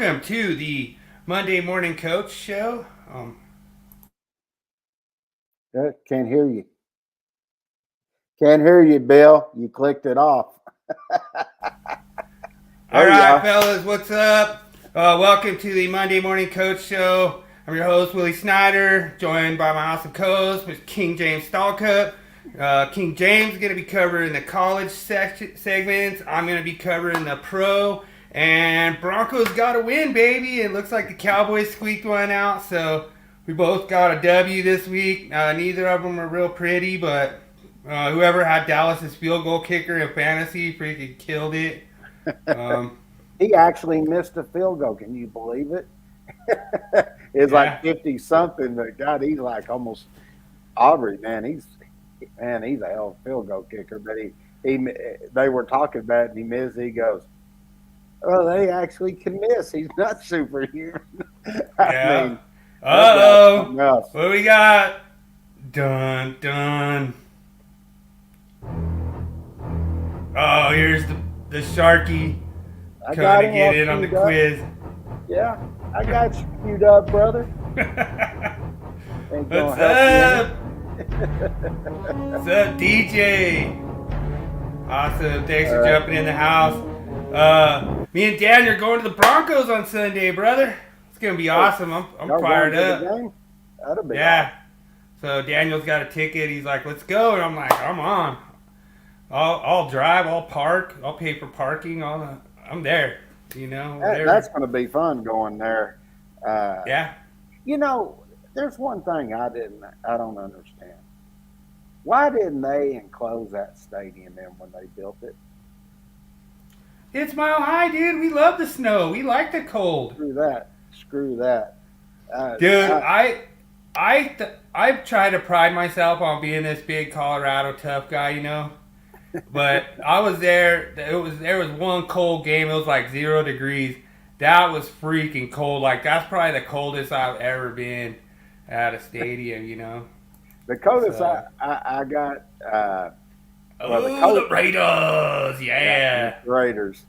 welcome to the Monday Morning Coach Show. Can't hear you. Can't hear you, Bill. You clicked it off. All right, fellas, what's up? Welcome to the Monday Morning Coach Show. I'm your host, Willie Snyder, joined by my awesome co-host, Mr. King James Stallcup. King James is going to be covering the college segments. I'm going to be covering the pro. And Broncos got a win, baby. It looks like the Cowboys squeaked one out. So we both got a W this week. Neither of them are real pretty, but whoever had Dallas's field goal kicker in fantasy freaking killed it. He actually missed a field goal. Can you believe it? It's like 50-something. But God, he's like almost Aubrey, man. He's a hell of a field goal kicker. But they were talking about it, and he missed. He goes, "Oh, they actually can miss. He's not superhuman." Yeah. Uh-oh. What do we got? Dun, dun. Oh, here's the Sharky coming to get in on the quiz. Yeah, I got you queued up, brother. What's up? What's up, DJ? Awesome. Thanks for jumping in the house. Me and Dan are going to the Broncos on Sunday, brother. It's going to be awesome. I'm fired up. That'll be awesome. So Daniel's got a ticket. He's like, let's go. And I'm like, I'm on. I'll drive. I'll park. I'll pay for parking. I'm there. You know, that's going to be fun going there. Yeah. You know, there's one thing I don't understand. Why didn't they enclose that stadium in when they built it? It's Mile High, dude. We love the snow. We like the cold. Screw that. Dude, I try to pride myself on being this big Colorado tough guy, you know. But I was there. There was one cold game. It was like 0 degrees. That was freaking cold. Like, that's probably the coldest I've ever been at a stadium, you know. The coldest I got. The Raiders, yeah. Raiders.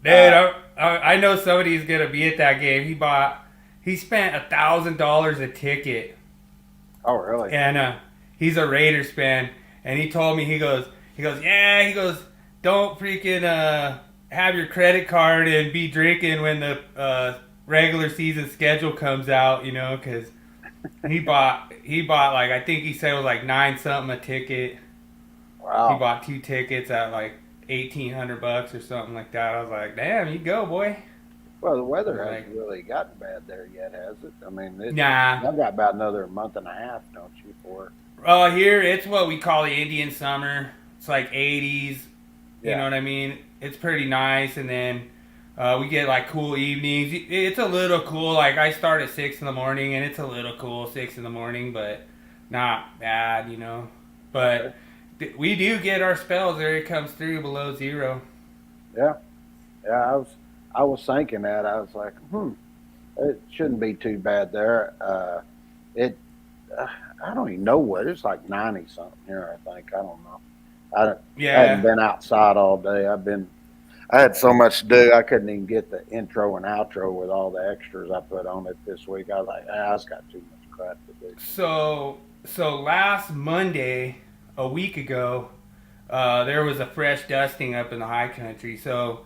Dude, I know somebody's gonna be at that game. He spent $1,000 a ticket. Oh, really? And he's a Raiders fan, and he told me he goes, don't freaking have your credit card and be drinking when the regular season schedule comes out, you know, because he bought like, I think he said it was like 9 something a ticket. Wow. He bought 2 tickets at like $1,800 or something like that. I was like, damn, you go, boy. Well, the weather hasn't really gotten bad there yet, has it? I mean, nah. I've got about another month and a half, don't you, for here it's what we call the Indian summer. It's like 80s. You know what I mean? It's pretty nice, and then we get like cool evenings. It's a little cool. Like, I start at 6 in the morning, and it's a little cool 6 in the morning, but not bad, you know. But we do get our spells there. It comes through below 0. Yeah. I was thinking that. I was like, it shouldn't be too bad there. I don't even know what. It's like 90 something here, I think. I don't know. I hadn't been outside all day. I had so much to do. I couldn't even get the intro and outro with all the extras I put on it this week. I was like, I just got too much crap to do. So last Monday, a week ago, there was a fresh dusting up in the high country. So,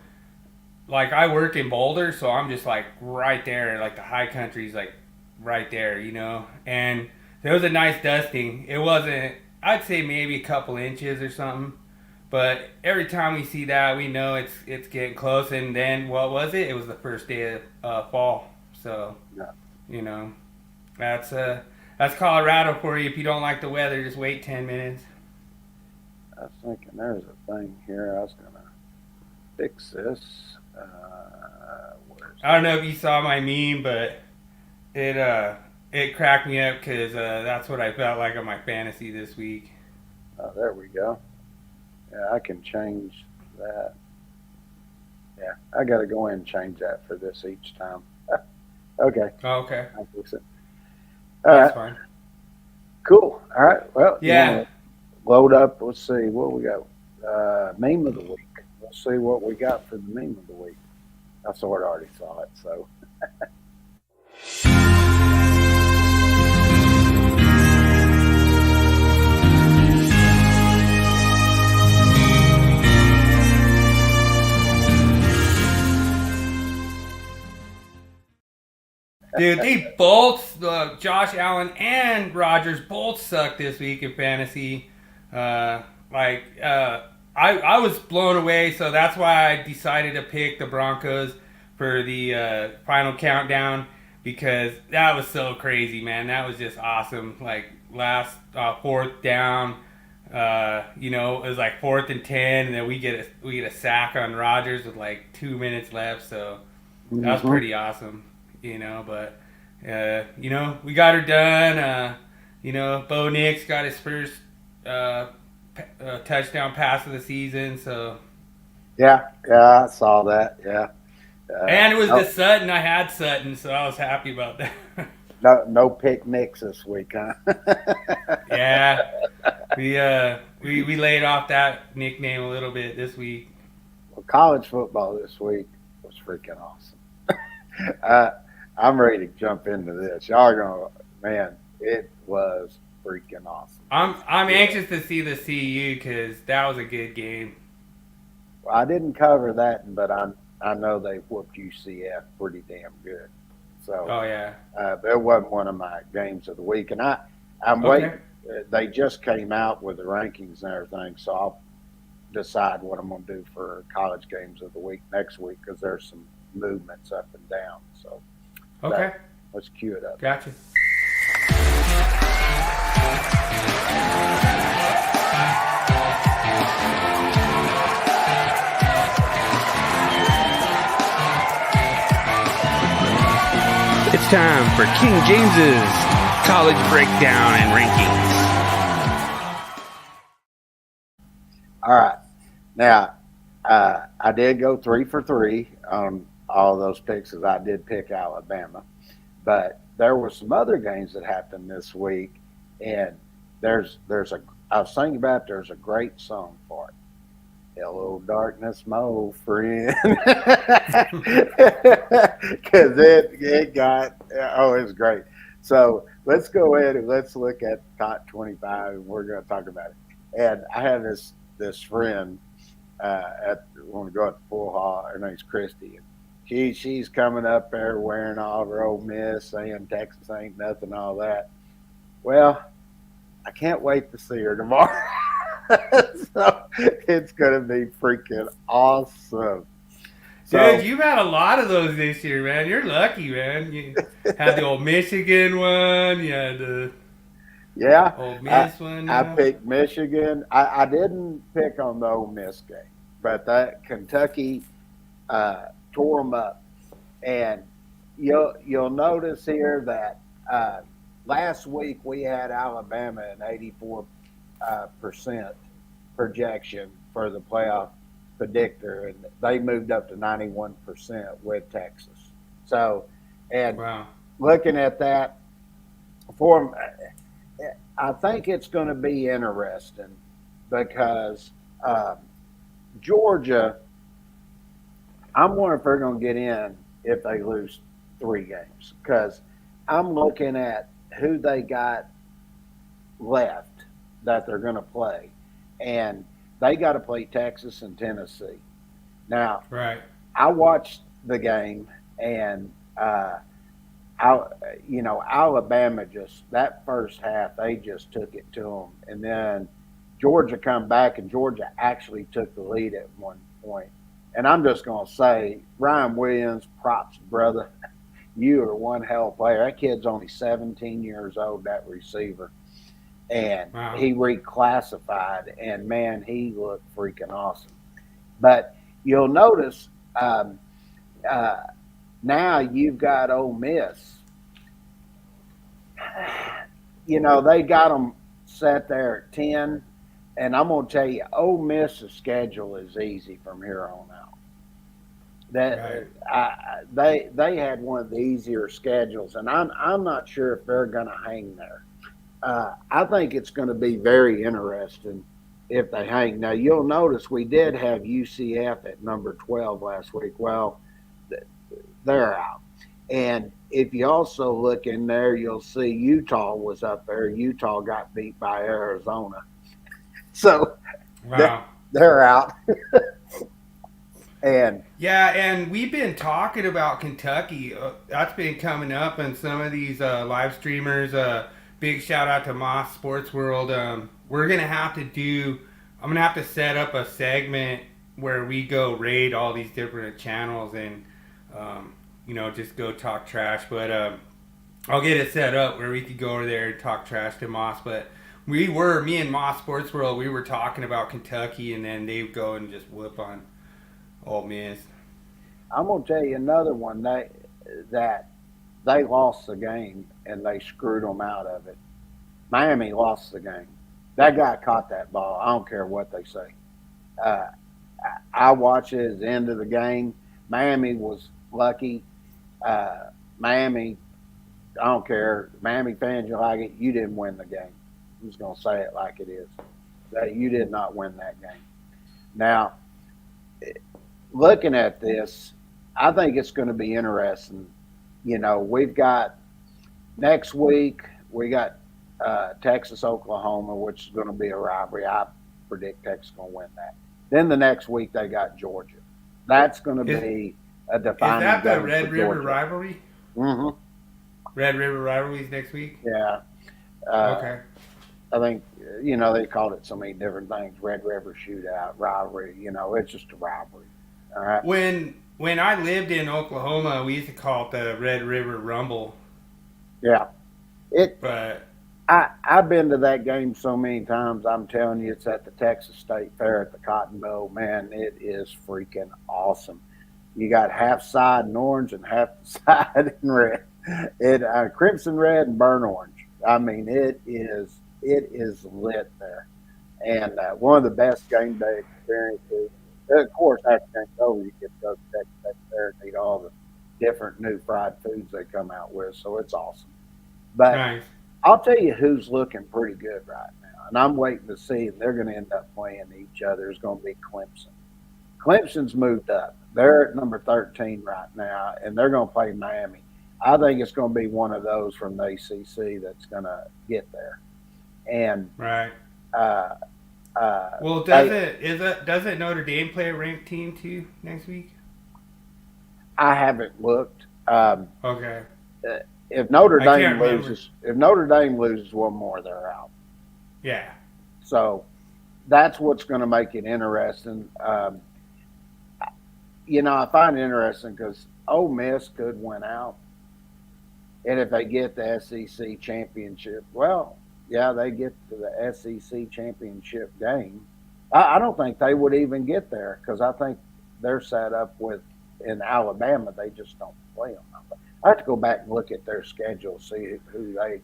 like, I work in Boulder, so I'm just like right there. Like, the high country's like right there, you know. And there was a nice dusting. It wasn't, I'd say maybe a couple inches or something. But every time we see that, we know it's getting close. And then, what was it? It was the first day of fall. So, you know, that's Colorado for you. If you don't like the weather, just wait 10 minutes. I was thinking there's a thing here. I was going to fix this. I don't know if you saw my meme, but it cracked me up because that's what I felt like on my fantasy this week. Oh, there we go. Yeah, I can change that. Yeah, I got to go in and change that for this each time. Okay. Oh, okay. I'll fix it. That's fine. Cool. All right. Well, yeah. Load up. Let's see what we got. Meme of the week. Let's see what we got for the meme of the week. I sort of already saw it, so. Dude, they both, Josh Allen and Rodgers, both suck this week in fantasy. I was blown away, so that's why I decided to pick the Broncos for the final countdown because that was so crazy, man. That was just awesome. Like last fourth down, it was like 4th and 10, and then we get a sack on Rodgers with like 2 minutes left. So that was pretty awesome. But we got her done. Bo Nix got his first touchdown pass of the season. So yeah, I saw that. Yeah, and it was the Sutton. I had Sutton, so I was happy about that. No pick Nix this week, huh? Yeah, we laid off that nickname a little bit this week. Well, college football this week was freaking awesome. I'm ready to jump into this. Y'all are gonna, man, it was freaking awesome. I'm anxious to see the CU because that was a good game. Well, I didn't cover that, but I know they whooped UCF pretty damn good. So oh yeah, that wasn't one of my games of the week, and I'm waiting. They just came out with the rankings and everything, so I'll decide what I'm going to do for college games of the week next week because there's some movements up and down. So. Okay. Let's cue it up. Gotcha. It's time for King James's college breakdown and rankings. All right. Now, I did go 3 for 3 on all those picks as I did pick Alabama, but there were some other games that happened this week, and I was thinking about there's a great song for it. Hello, darkness, my old friend, because it got it's great. So let's go ahead and let's look at the top 25, and we're going to talk about it. And I have this friend when we go at the pool hall. Her name's Christy. She's coming up there wearing all her Ole Miss, saying Texas ain't nothing, all that. Well, I can't wait to see her tomorrow. So it's going to be freaking awesome. Dude, you've had a lot of those this year, man. You're lucky, man. You had the old Michigan one. You had the Ole Miss one. I picked Michigan. I didn't pick on the Ole Miss game, but that Kentucky tore them up. And you'll notice here that last week we had Alabama an 84% projection for the playoff predictor, and they moved up to 91% with Texas. So, and looking at that, I think it's going to be interesting because Georgia, I'm wondering if they're going to get in if they lose 3 games, because I'm looking at who they got left that they're going to play, and they got to play Texas and Tennessee. Now, I watched the game, and Alabama just, that first half, they just took it to them, and then Georgia come back, and Georgia actually took the lead at one point. And I'm just going to say, Ryan Williams, props, brother. You are one hell of a player. That kid's only 17 years old, that receiver. And he reclassified, and, man, he looked freaking awesome. But you'll notice now you've got Ole Miss. They got them set there at 10. And I'm going to tell you, Ole Miss's schedule is easy from here on out. They had one of the easier schedules, and I'm not sure if they're going to hang there. I think it's going to be very interesting if they hang. Now, you'll notice we did have UCF at number 12 last week. Well, they're out. And if you also look in there, you'll see Utah was up there. Utah got beat by Arizona. So Wow. they're out. And Yeah, and we've been talking about Kentucky. That's been coming up in some of these live streamers. Big shout out to Moss Sports World. We're gonna have to do. I'm gonna have to set up a segment where we go raid all these different channels and, just go talk trash. But I'll get it set up where we could go over there and talk trash to Moss. But me and Moss Sports World, we were talking about Kentucky, and then they go and just whoop on Ole Miss. I'm gonna tell you another one that they lost the game and they screwed them out of it. Miami lost the game. That guy caught that ball. I don't care what they say. Uh, I watched it at the end of the game. Miami was lucky. Miami, I don't care. Miami fans, you like it. You didn't win the game. I'm just gonna say it like it is. That you did not win that game. Now, looking at this, I think it's going to be interesting. We've got next week, we got Texas, Oklahoma, which is going to be a rivalry. I predict Texas is going to win that. Then the next week, they got Georgia. That's going to be a defining game. Is that the game Red River rivalry? Mm-hmm. Red River rivalries next week? Yeah. Okay. I think, they called it so many different things. Red River shootout, rivalry. It's just a rivalry. All right. When I lived in Oklahoma, we used to call it the Red River Rumble. Yeah. But I've been to that game so many times. I'm telling you, it's at the Texas State Fair at the Cotton Bowl. Man, it is freaking awesome. You got half side in orange and half side in red. Crimson red and burnt orange. I mean, it is lit there, and one of the best game day experiences. Of course, after game's over, you get to go to Texas State Fair and eat all the different new fried foods they come out with. So it's awesome. But nice. I'll tell you who's looking pretty good right now, and I'm waiting to see. They're going to end up playing each other. It's going to be Clemson. Clemson's moved up. They're at number 13 right now, and they're going to play Miami. I think it's going to be one of those from the ACC that's going to get there. And right. Well, doesn't Notre Dame play a ranked team too next week? I haven't looked. Okay. If Notre Dame loses one more, they're out. Yeah. So that's what's going to make it interesting. I find it interesting because Ole Miss could win out, and if they get the SEC championship, well, yeah, they get to the SEC championship game. I don't think they would even get there because I think they're set up in Alabama. They just don't play them. I have to go back and look at their schedule, see who they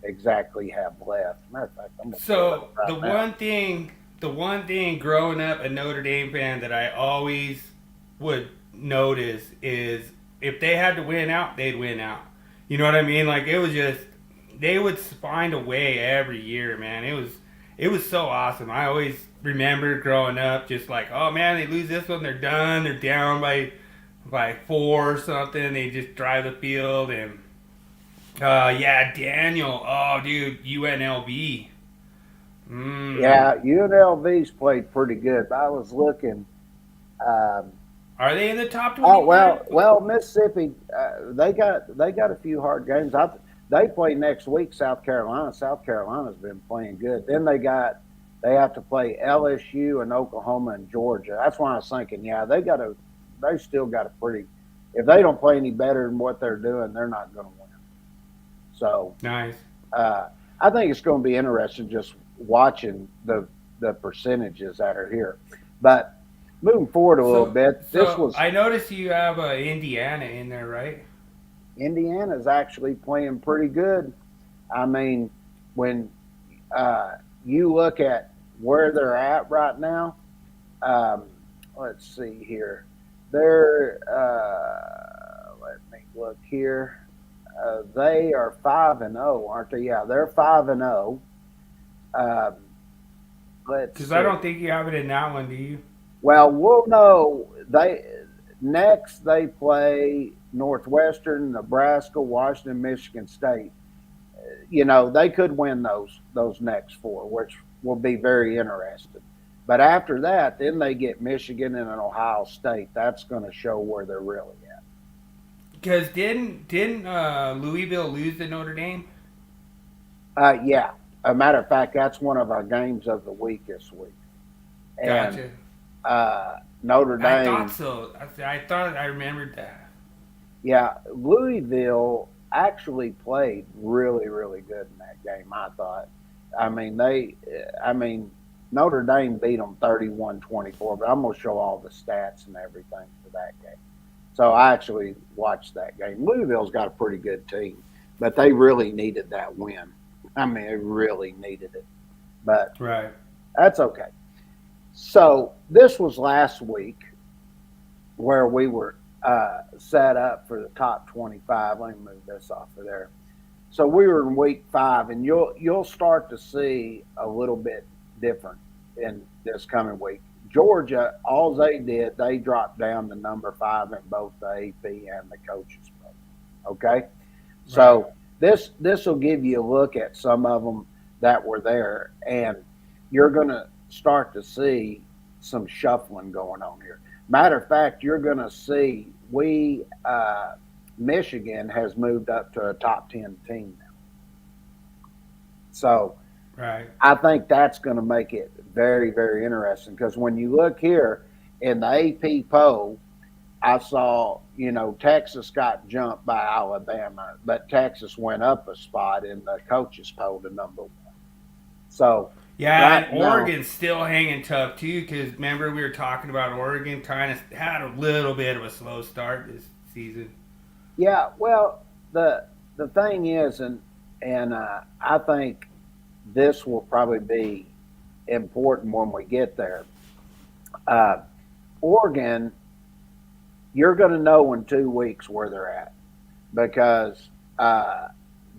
exactly have left. Matter of fact, so the one thing growing up a Notre Dame fan that I always would notice is if they had to win out, they'd win out. You know what I mean? Like it was just they would find a way every year, man. It was so awesome. I always remember growing up just like, oh man, they lose this one, they're done, they're down by 4 or something. They just drive the field and Daniel. Oh dude, UNLV. Yeah, UNLV's played pretty good. I was looking. Are they in the top 20? Oh well, Mississippi. They got a few hard games. They play next week. South Carolina. South Carolina's been playing good. Then they have to play LSU and Oklahoma and Georgia. That's why I was thinking, yeah, they still got a pretty. If they don't play any better than what they're doing, they're not going to win. So nice. I think it's going to be interesting just watching the percentages that are here. But moving forward a little bit, I noticed you have Indiana in there, right? Indiana's actually playing pretty good. I mean, when you look at where they're at right now, let's see here. They're let me look here. They are 5-0, aren't they? Yeah, they're 5-0. Because I don't think you have it in that one, do you? Well, we'll know. They play Northwestern, Nebraska, Washington, Michigan State. They could win those next four, which will be very interesting. But after that, then they get Michigan and an Ohio State. That's going to show where they're really at. Because didn't Louisville lose to Notre Dame? Yeah. A matter of fact, that's one of our games of the week this week. And Gotcha. Notre Dame. I thought so. I thought I remembered that. Yeah, Louisville actually played really, really good in that game. I thought. I mean, Notre Dame beat them 31-24, but I'm gonna show all the stats and everything for that game. So I actually watched that game. Louisville's got a pretty good team, but they really needed that win. I mean, they really needed it, but Right. that's okay. So this was last week where we were set up for the top 25. Let me move this off of there. So we were in week 5, and you'll start to see a little bit different in this coming week. Georgia, all they did, they dropped down to number 5 in both the AP and the coaches poll. Okay, so this will give you a look at some of them that were there, and you're going to start to see some shuffling going on here. Matter of fact, you're going to see Michigan has moved up to a top 10 team now. So Right. I think that's going to make it very, very interesting because when you look here in the AP poll, I saw, Texas got jumped by Alabama, but Texas went up a spot in the coaches poll to number 1. So Yeah, and Oregon's still hanging tough too. Because remember we were talking about Oregon kind of had a little bit of a slow start this season. Yeah, well, the thing is, and I think this will probably be important when we get there. Oregon, you're going to know in 2 weeks where they're at because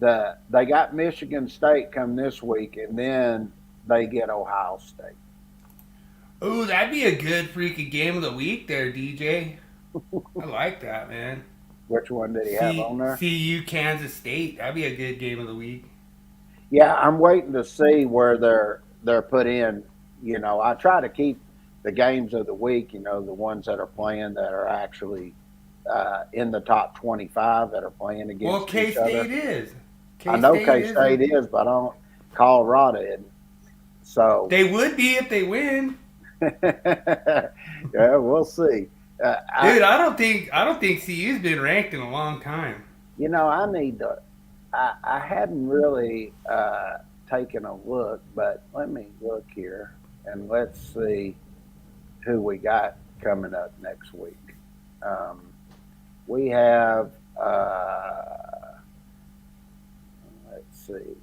they got Michigan State come this week, and then they get Ohio State. Oh, that'd be a good freaking game of the week there, DJ. I like that, man. Which one did he have on there? CU Kansas State. That'd be a good game of the week. Yeah, I'm waiting to see where they're put in. I try to keep the games of the week, the ones that are playing that are actually in the top 25 that are playing against well, each other. K-State is. I know K-State is, but I don't. Colorado isn't. So they would be if they win. Yeah, we'll see. Dude, I don't think CU's been ranked in a long time. I need to. I hadn't really taken a look, but let me look here and let's see who we got coming up next week. We have. Let's see.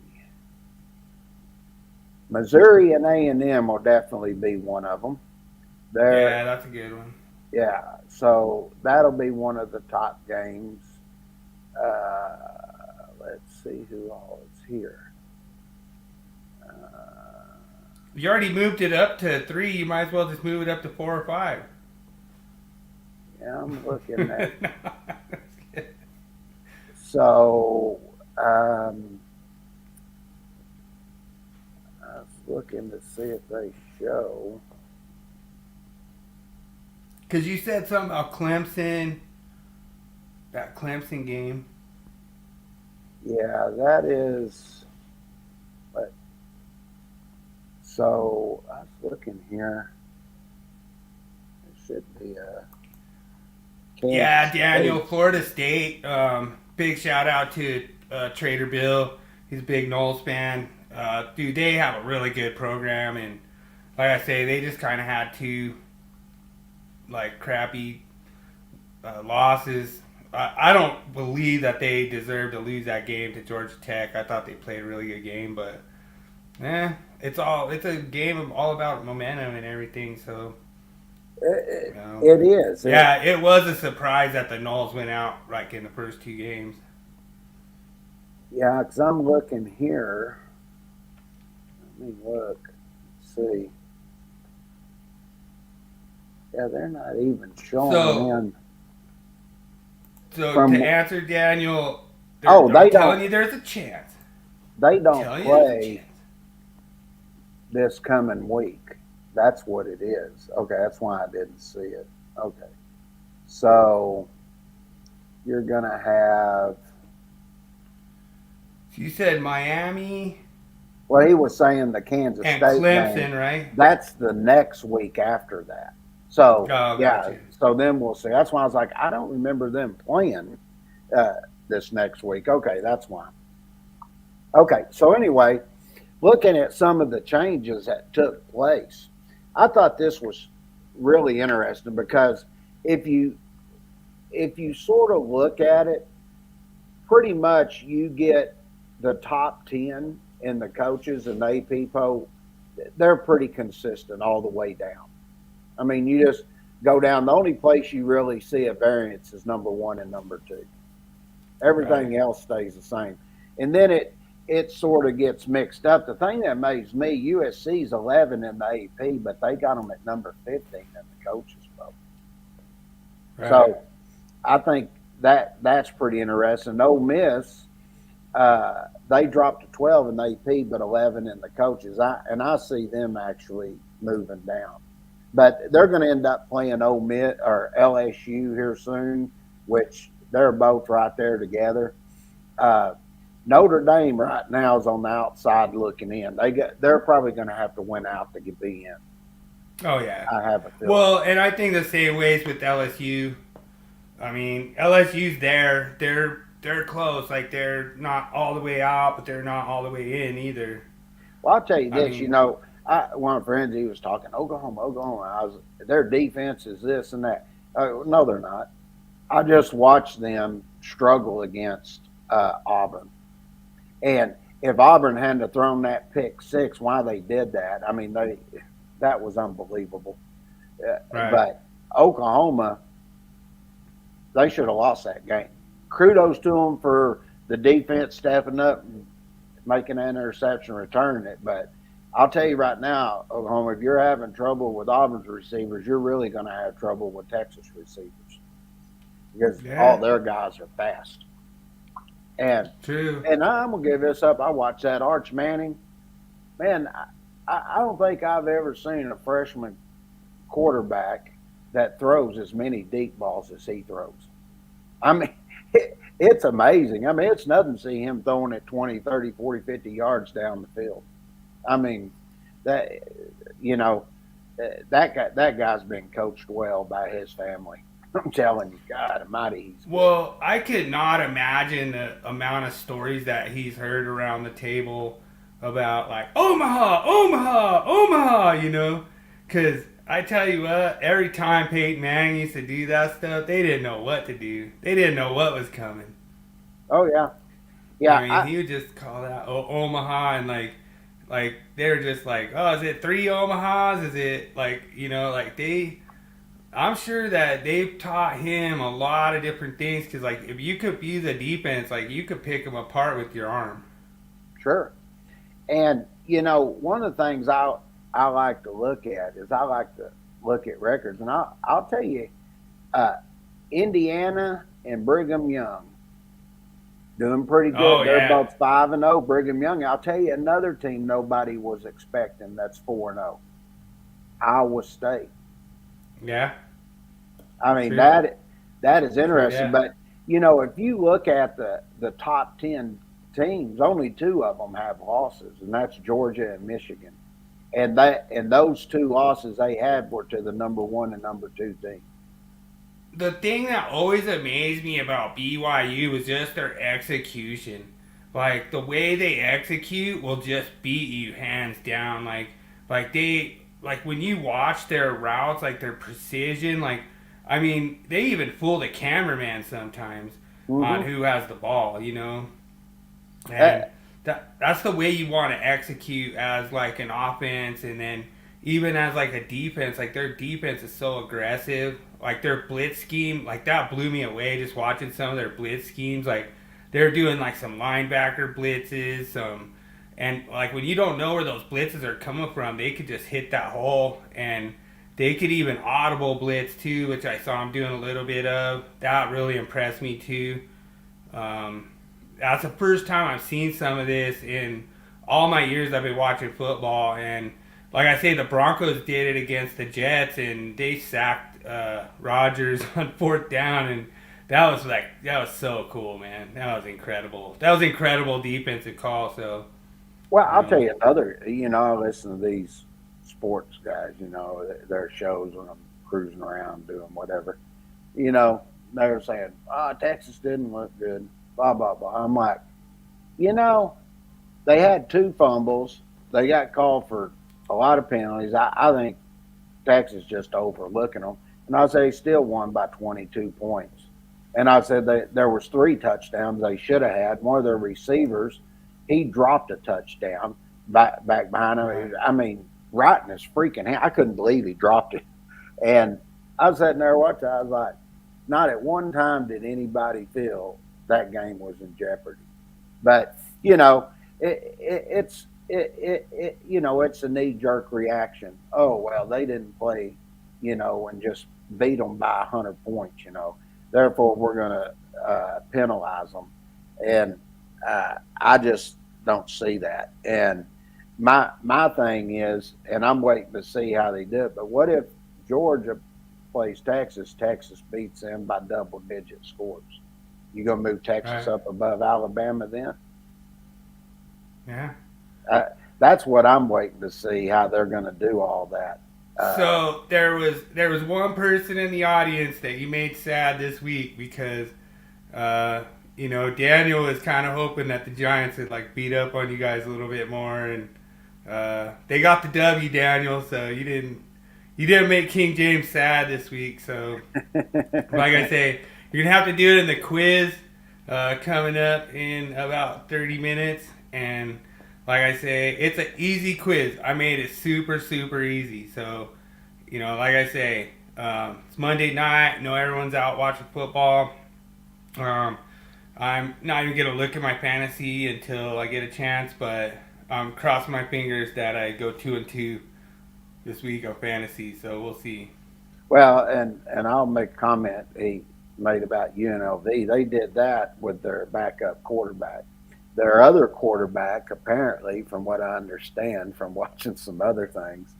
Missouri and A&M will definitely be one of them. Yeah, that's a good one. Yeah, so that'll be one of the top games. Let's see who all is here. You already moved it up to 3. You might as well just move it up to 4 or 5. Yeah, I'm looking at. So, I was looking to see if they show. Because you said something about Clemson, that Clemson game. Yeah, that is. But so I was looking here. There should be a. Yeah, Daniel, Florida State. Big shout out to Trader Bill. He's a big Knowles fan. Dude, they have a really good program, and like I say, they just kind of had 2 crappy losses. I don't believe that they deserve to lose that game to Georgia Tech. I thought they played a really good game, but it's a game all about momentum and everything. So it is. Yeah, it was a surprise that the Knolls went out in the first 2 games. Yeah, because I'm looking here. Let me look. Let's see. Yeah, they're not even showing in. So From to answer Daniel, they I'm telling don't you there's a chance. they I'm don't telling you there's a play chance. this coming week. That's what it is. Okay, that's why I didn't see it. Okay, so you're gonna have. You said Miami Well, he was saying the Kansas and State game. Clemson, right? That's the next week after that. So Oh, yeah. gotcha. So then we'll see. That's why I was like, I don't remember them playing uh, this next week. Okay, that's why. Okay. So anyway, looking at some of the changes that took place, I thought this was really interesting because if you sort of look at it, pretty much you get the top 10 in the coaches and the AP poll, they're pretty consistent all the way down. I mean, you just go down. The only place you really see a variance is number one and number two. Everything Right. else stays the same. And then it sort of gets mixed up. The thing that amazed me, USC's 11 in the AP, but they got them at number 15 in the coaches poll. Right. So I think that's pretty interesting. Ole Miss, they dropped to 12 in the AP, but 11 in the coaches. I see them actually moving down, but they're going to end up playing Ole Miss or LSU here soon, which they're both right there together. Notre Dame right now is on the outside looking in. They're probably going to have to win out to be in. Oh yeah. I have a feeling. Well, and I think the same ways with LSU. I mean, LSU's there. They're close. Like they're not all the way out, but they're not all the way in either. Well, I'll tell you I this. mean, One of my friends, he was talking Oklahoma. Their defense is this and that. No, they're not. I just watched them struggle against Auburn, and if Auburn hadn't thrown that pick six, why they did that? I mean, that was unbelievable. right. But Oklahoma, they should have lost that game. Kudos to them for the defense stepping up and making an interception, returning it. But I'll tell you right now, Oklahoma, if you're having trouble with Auburn's receivers, you're really going to have trouble with Texas receivers because all their guys are fast. And True. And I'm gonna give this up. I watched that Arch Manning. Man, I don't think I've ever seen a freshman quarterback that throws as many deep balls as he throws. I mean, it's amazing. I mean, it's nothing to see him throwing it 20, 30, 40, 50 yards down the field. I mean, that that guy's been coached well by his family. I'm telling you, God Almighty, he's Well, I could not imagine the amount of stories that he's heard around the table about like Omaha, Omaha, Omaha. Because I tell you what, every time Peyton Manning used to do that stuff, they didn't know what to do. They didn't know what was coming. Oh yeah. I mean, he would just call that Omaha, and like they were just like, oh, is it 3 Omahas? Is it like they? I'm sure that they've taught him a lot of different things because, like, if you could view the defense, like, you could pick them apart with your arm. Sure. And one of the things I like to look at is I like to look at records, and I'll tell you, Indiana and Brigham Young doing pretty good. Oh, They're yeah. both 5-0. Brigham Young. I'll tell you another team nobody was expecting that's 4-0. Iowa State. Yeah. I mean True. that is interesting. Yeah. But if you look at the top 10 teams, only 2 of them have losses, and that's Georgia and Michigan. And those 2 losses they had were to the number 1 and number 2 team. The thing that always amazed me about BYU was just their execution. Like, the way they execute will just beat you hands down. Like when you watch their routes, like their precision, like, I mean, they even fool the cameraman sometimes on who has the ball, And that's the way you want to execute as like an offense, and then even as like a defense. Like their defense is so aggressive. Like their blitz scheme, like that blew me away just watching some of their blitz schemes. Like they're doing like some linebacker blitzes, and like when you don't know where those blitzes are coming from, they could just hit that hole, and They could even audible blitz too, which I saw him doing a little bit of. That really impressed me too. That's the first time I've seen some of this in all my years I've been watching football. And like I say, the Broncos did it against the Jets, and they sacked Rodgers on 4th down, and that was so cool, man. That was incredible. That was incredible defensive call. So, Well, I'll tell you another. I listen to these sports guys. Their shows when I'm cruising around doing whatever. They're saying, "Oh, Texas didn't look good." Blah blah blah. I'm like, they had 2 fumbles. They got called for a lot of penalties. I think Texas just overlooking them, and I say still won by 22 points. And I said there was 3 touchdowns they should have had. One of their receivers, he dropped a touchdown back behind him. I mean, right in his freaking hand. I couldn't believe he dropped it. And I was sitting there watching. I was like, not at one time did anybody feel that game was in jeopardy. But it's a knee-jerk reaction. Oh well, they didn't play, and just beat them by 100 points. Therefore we're going to penalize them, and I just don't see that. And my thing is, and I'm waiting to see how they do it. But what if Georgia plays Texas? Texas beats them by double-digit scores. You gonna move Texas up above Alabama then? Yeah. That's what I'm waiting to see, how they're going to do all that. So there was one person in the audience that you made sad this week because Daniel was kind of hoping that the Giants would beat up on you guys a little bit more, and they got the W, Daniel. So you didn't make King James sad this week. So like I say, you're gonna have to do it in the quiz coming up in about 30 minutes. And like I say, it's an easy quiz. I made it super, super easy. So, like I say, it's Monday night. I know everyone's out watching football. I'm not even going to look at my fantasy until I get a chance, but I'm crossing my fingers that I go 2-2 this week on fantasy. So we'll see. Well, and I'll make a comment he made about UNLV. They did that with their backup quarterback. Their other quarterback, apparently, from what I understand from watching some other things,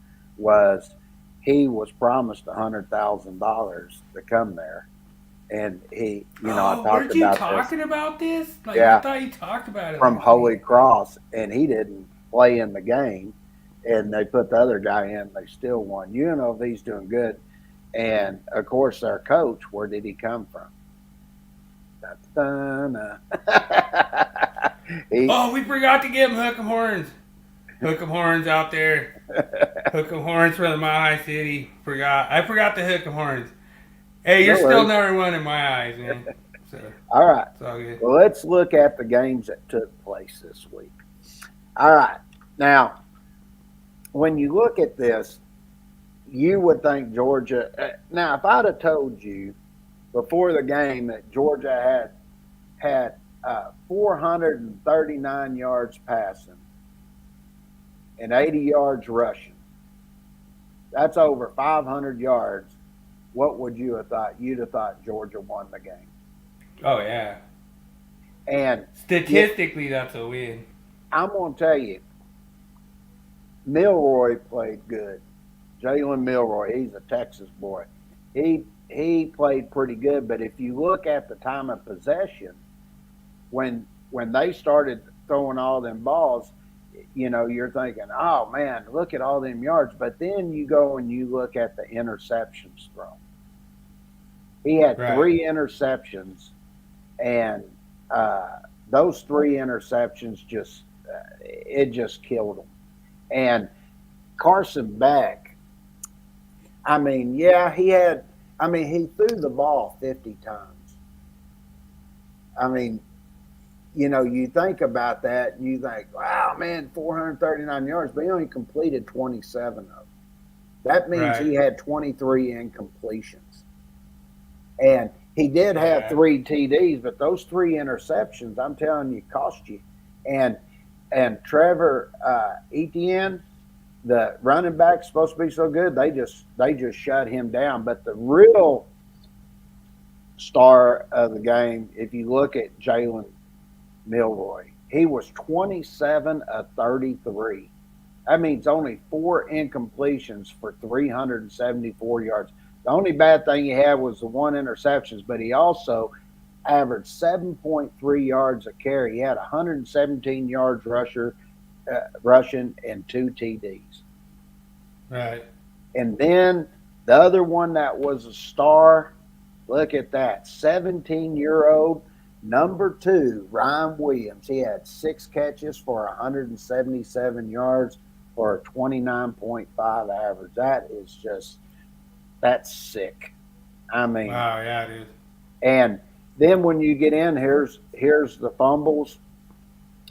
he was promised $100,000 to come there, and he, I talked weren't you about talking about this? Yeah, I thought you talked about it from Holy Cross, and he didn't play in the game, and they put the other guy in. They still won. UNLV's doing good, and of course, their coach. Where did he come from? We forgot to give him hook 'em horns. Hook 'em horns out there. Hook 'em horns from the Mile High City. I forgot to hook 'em horns. Hey, you're still number 1 in my eyes, man. So, all right. It's all good. Well, let's look at the games that took place this week. All right. Now, when you look at this, you would think Georgia. Now, if I'd have told you before the game that Georgia had 439 yards passing and 80 yards rushing, that's over 500 yards. What would you have thought? You'd have thought Georgia won the game. Oh, yeah. And statistically, that's a win. I'm going to tell you, Milroy played good. Jalen Milroy, he's a Texas boy. He played pretty good, but if you look at the time of possession, when they started throwing all them balls, you're thinking, oh man, look at all them yards. But then you go and you look at the interceptions thrown. He had 3 interceptions, and those 3 interceptions just killed him. And Carson Beck, he threw the ball 50 times. You think about that and you think, wow, man, 439 yards, but he only completed 27 of them. That means he had 23 incompletions. And he did have 3 TDs, but those 3 interceptions, I'm telling you, cost you. And Trevor Etienne, the running back's supposed to be so good. They just shut him down. But the real star of the game, if you look at Jalen Milroy, he was 27 of 33. That means only 4 incompletions for 374 yards. The only bad thing he had was the 1 interceptions, but he also averaged 7.3 yards a carry. He had 117 yards rushing and 2 TDs. Right. And then the other one that was a star, look at that, 17-year-old number 2, Ryan Williams. He had 6 catches for 177 yards for a 29.5 average. That's sick. I mean, Wow. Yeah, dude. and then when you get in, here's the fumbles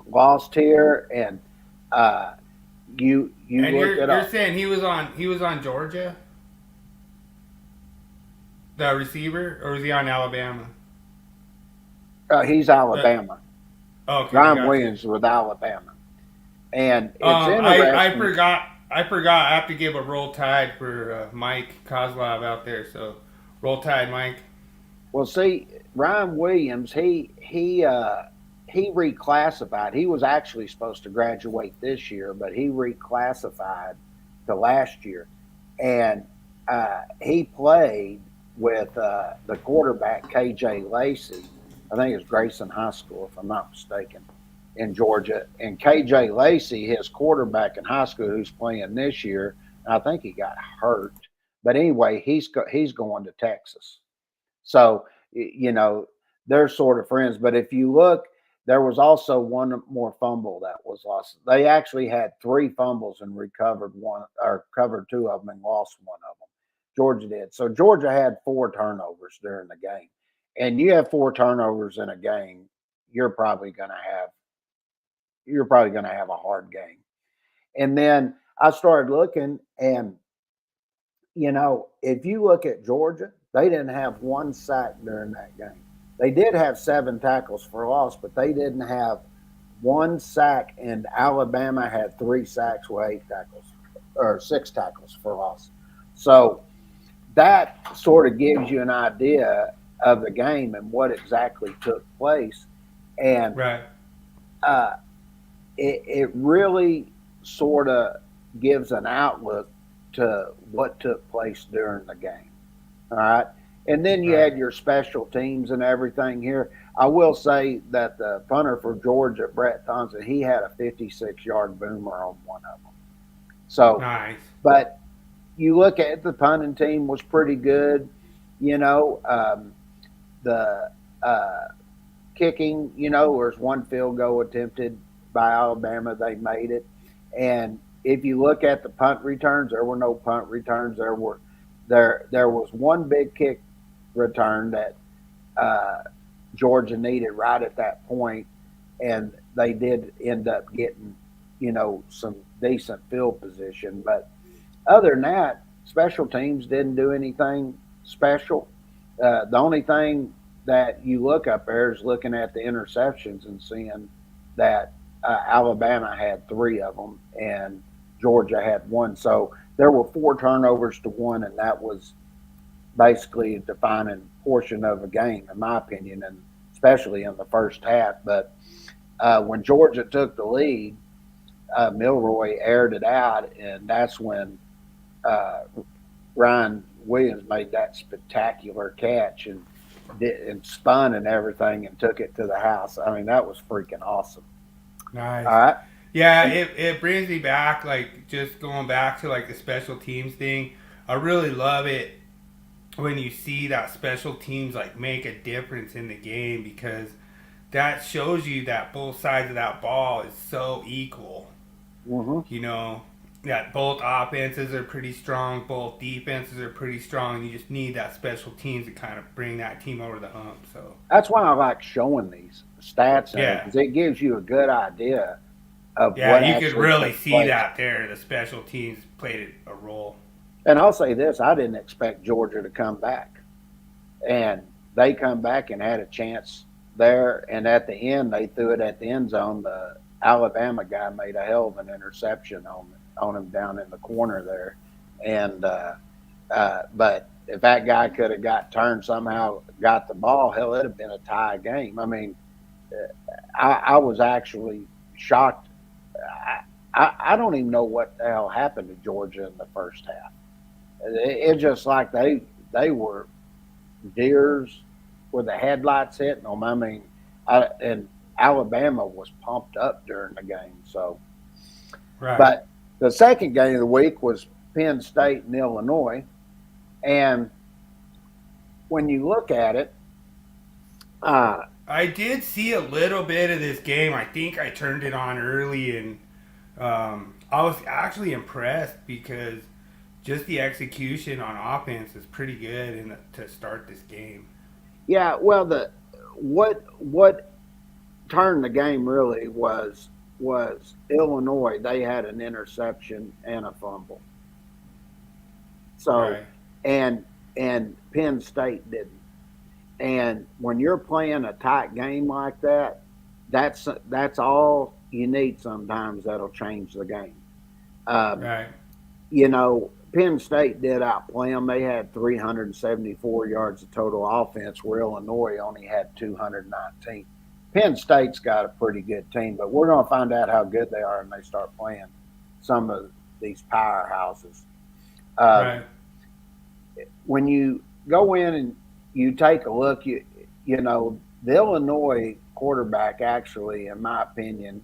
lost here, and you And look you're at saying he was on Georgia, the receiver, or was he on Alabama? he's Uh, Alabama. okay, I Ryan got you. Williams with Alabama, and it's I interesting. forgot. I forgot. I have to give a roll tide for Mike Kozlov out there. So, roll tide, Mike. Well, see, Ryan Williams, he reclassified. He was actually supposed to graduate this year, but he reclassified to last year, and he played with the quarterback KJ Lacey. I think it's Grayson High School, if I'm not mistaken, in Georgia. And KJ Lacey, his quarterback in high school, who's playing this year, I think he got hurt. But anyway, he's going to Texas. So, they're sort of friends. But if you look, there was also one more fumble that was lost. They actually had 3 fumbles and recovered one or covered 2 of them and lost one of them. Georgia did. So Georgia had 4 turnovers during the game. And you have 4 turnovers in a game, you're probably going to have a hard game. And then I started looking, and if you look at Georgia, they didn't have 1 sack during that game. They did have 7 tackles for loss, but they didn't have 1 sack, and Alabama had 3 sacks with 8 tackles or 6 tackles for loss. So that sort of gives you an idea of the game and what exactly took place. And Right. uh, it really sort of gives an outlook to what took place during the game. All right. And then you Right. had your special teams and everything here. I will say that the punter for Georgia, Brett Thompson, he had a 56-yard boomer on one of them. So, Nice. but you look at the punting team was pretty good. You know, the kicking, there's one field goal attempted by Alabama. They made it. And if you look at the punt returns, there were no punt returns. There was one big kick return that uh, Georgia needed right at that point, and they did end up getting, some decent field position. But other than that, special teams didn't do anything special. The only thing that you look up there is looking at the interceptions and seeing that Alabama had 3 of them and Georgia had 1. So there were 4 turnovers to 1, and that was basically a defining portion of a game, in my opinion, and especially in the first half. But when Georgia took the lead, Milroy aired it out, and that's when uh, Ryan Williams made that spectacular catch and spun and everything and took it to the house. I mean, that was freaking awesome. Nice. All right. Yeah, And it brings me back, like, just going back to, like, the special teams thing. I really love it when you see that special teams, like, make a difference in the game, because that shows you that both sides of that ball is so equal. mm-hmm. You know, that both offenses are pretty strong, both defenses are pretty strong. You just need that special teams to kind of bring that team over the hump. So, That's why I like showing these stats in it, yeah. because it gives you a good idea of Yeah, what you could actually really took see place. that there. The special teams played a role. And I'll say this, I didn't expect Georgia to come back. And they come back and had a chance there. And at the end, they threw it at the end zone. The Alabama guy made a hell of an interception on on him down in the corner there. And but if that guy could have got turned somehow, got the ball, hell, it'd have been a tie game. I mean, I was actually shocked. I don't even know what the hell happened to Georgia in the first half. It's just like they were deers with the headlights hitting them. I mean, and Alabama was pumped up during the game. So, Right. but the second game of the week was Penn State and Illinois, and when you look at it, I did see a little bit of this game. I think I turned it on early, and I was actually impressed because just the execution on offense is pretty good to start this game. yeah, well, the what turned the game really was Illinois. They had an interception and a fumble. So Right. and Penn State didn't. And when you're playing a tight game like that, that's all you need. Sometimes that'll change the game. Um, Right. Penn State did outplay them. They had 374 yards of total offense, where Illinois only had 219. Penn State's got a pretty good team, but we're going to find out how good they are when they start playing some of these powerhouses. Um, Right. when you go in and you take a look, the Illinois quarterback actually, in my opinion,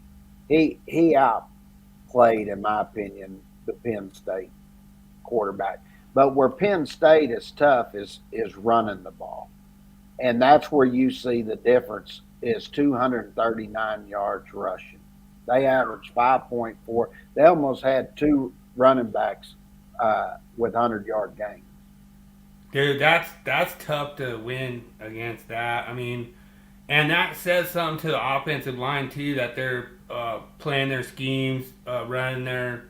he outplayed, in my opinion, the Penn State quarterback. But where Penn State is tough is running the ball, and that's where you see the difference. Is 239 yards rushing. They averaged 5.4. They almost had two running backs with 100-yard games. Dude, that's tough to win against that. I mean, and that says something to the offensive line too, that they're playing their schemes, running their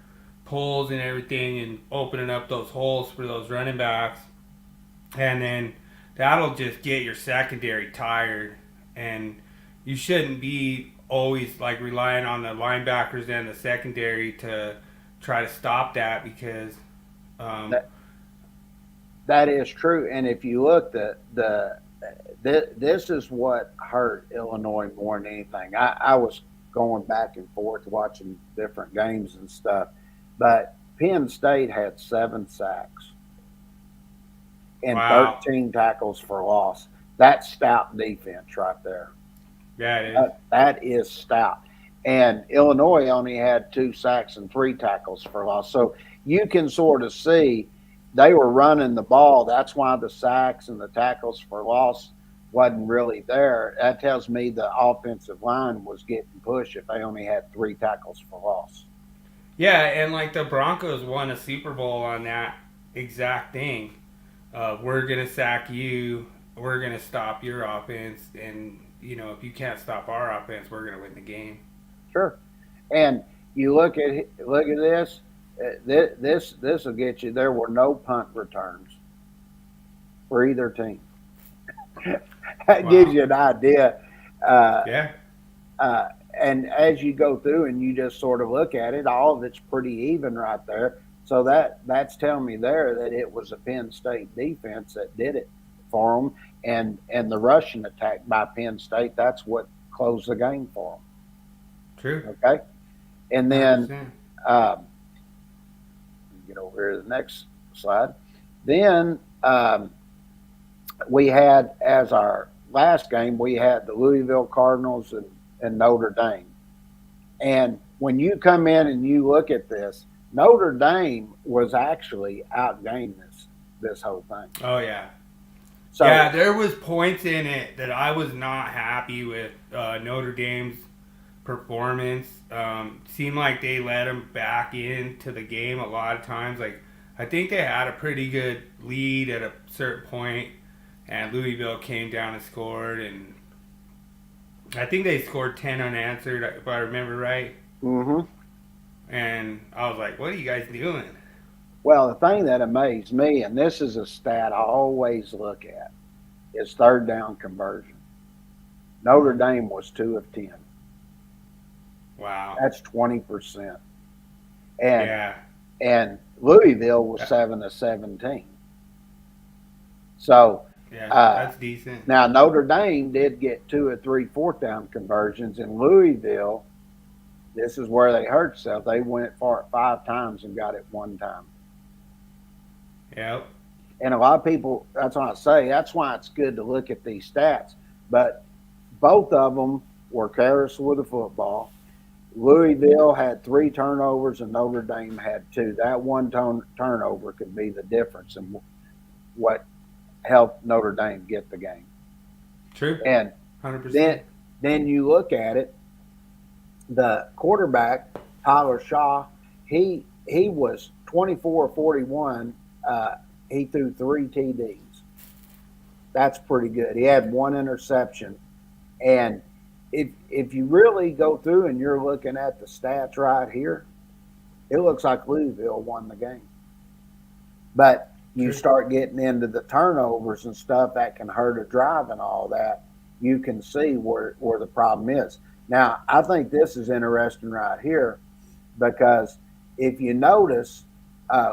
pulls and everything, and opening up those holes for those running backs, and then that'll just get your secondary tired, and you shouldn't be always like relying on the linebackers and the secondary to try to stop that because. That that is true. And if you look, this is what hurt Illinois more than anything. I was going back and forth watching different games and stuff, but Penn State had 7 sacks and Wow. 13 tackles for loss. That's stout defense right there. Yeah, it is. That is stout. And Illinois only had 2 sacks and 3 tackles for loss. So you can sort of see they were running the ball. That's why the sacks and the tackles for loss wasn't really there. That tells me the offensive line was getting pushed if they only had 3 tackles for loss. Yeah, and like the Broncos won a Super Bowl on that exact thing. We're gonna sack you. We're gonna stop your offense, and if you can't stop our offense, we're gonna win the game. Sure. And you look at this. This will get you. There were no punt returns for either team. That gives Wow. you an idea. Uh, Yeah. uh, and as you go through and you just sort of look at it, all of it's pretty even right there. So that's telling me there that it was a Penn State defense that did it for them, and the rushing attack by Penn State, that's what closed the game for True. them. Okay, and then 100%. um, get over here to the next slide. Then we had, as our last game, we had the Louisville Cardinals and Notre Dame. And when you come in and you look at this, Notre Dame was actually outgained this whole thing. Oh yeah. So Yeah, there was points in it that I was not happy with Notre Dame's performance. Seemed like they let them back into the game a lot of times. Like I think they had a pretty good lead at a certain point, and Louisville came down and scored, and I think they scored 10 unanswered if I remember right. mhm. And I was like, "What are you guys doing?" Well, the thing that amazed me, and this is a stat I always look at, is third down conversion. Notre Dame was 2 of 10. Wow. That's 20%. and Yeah. and Louisville was 7-17. So Yeah, that's decent. now Notre Dame did get 2 or 3 fourth down conversions. In Louisville, this is where they hurt themselves. They went for it 5 times and got it 1 time. Yep. And a lot of people, that's why I say, that's why it's good to look at these stats. But both of them were careless with the football. Louisville had 3 turnovers and Notre Dame had 2. That one turnover could be the difference in what helped Notre Dame get the game. True. And 100%. then you look at it, the quarterback, Tyler Shaw, he was 24-41. He threw 3 TDs. That's pretty good. He had 1 interception. And if you really go through and you're looking at the stats right here, it looks like Louisville won the game. But you start getting into the turnovers and stuff that can hurt a drive and all that, you can see where the problem is. Now, I think this is interesting right here because if you notice,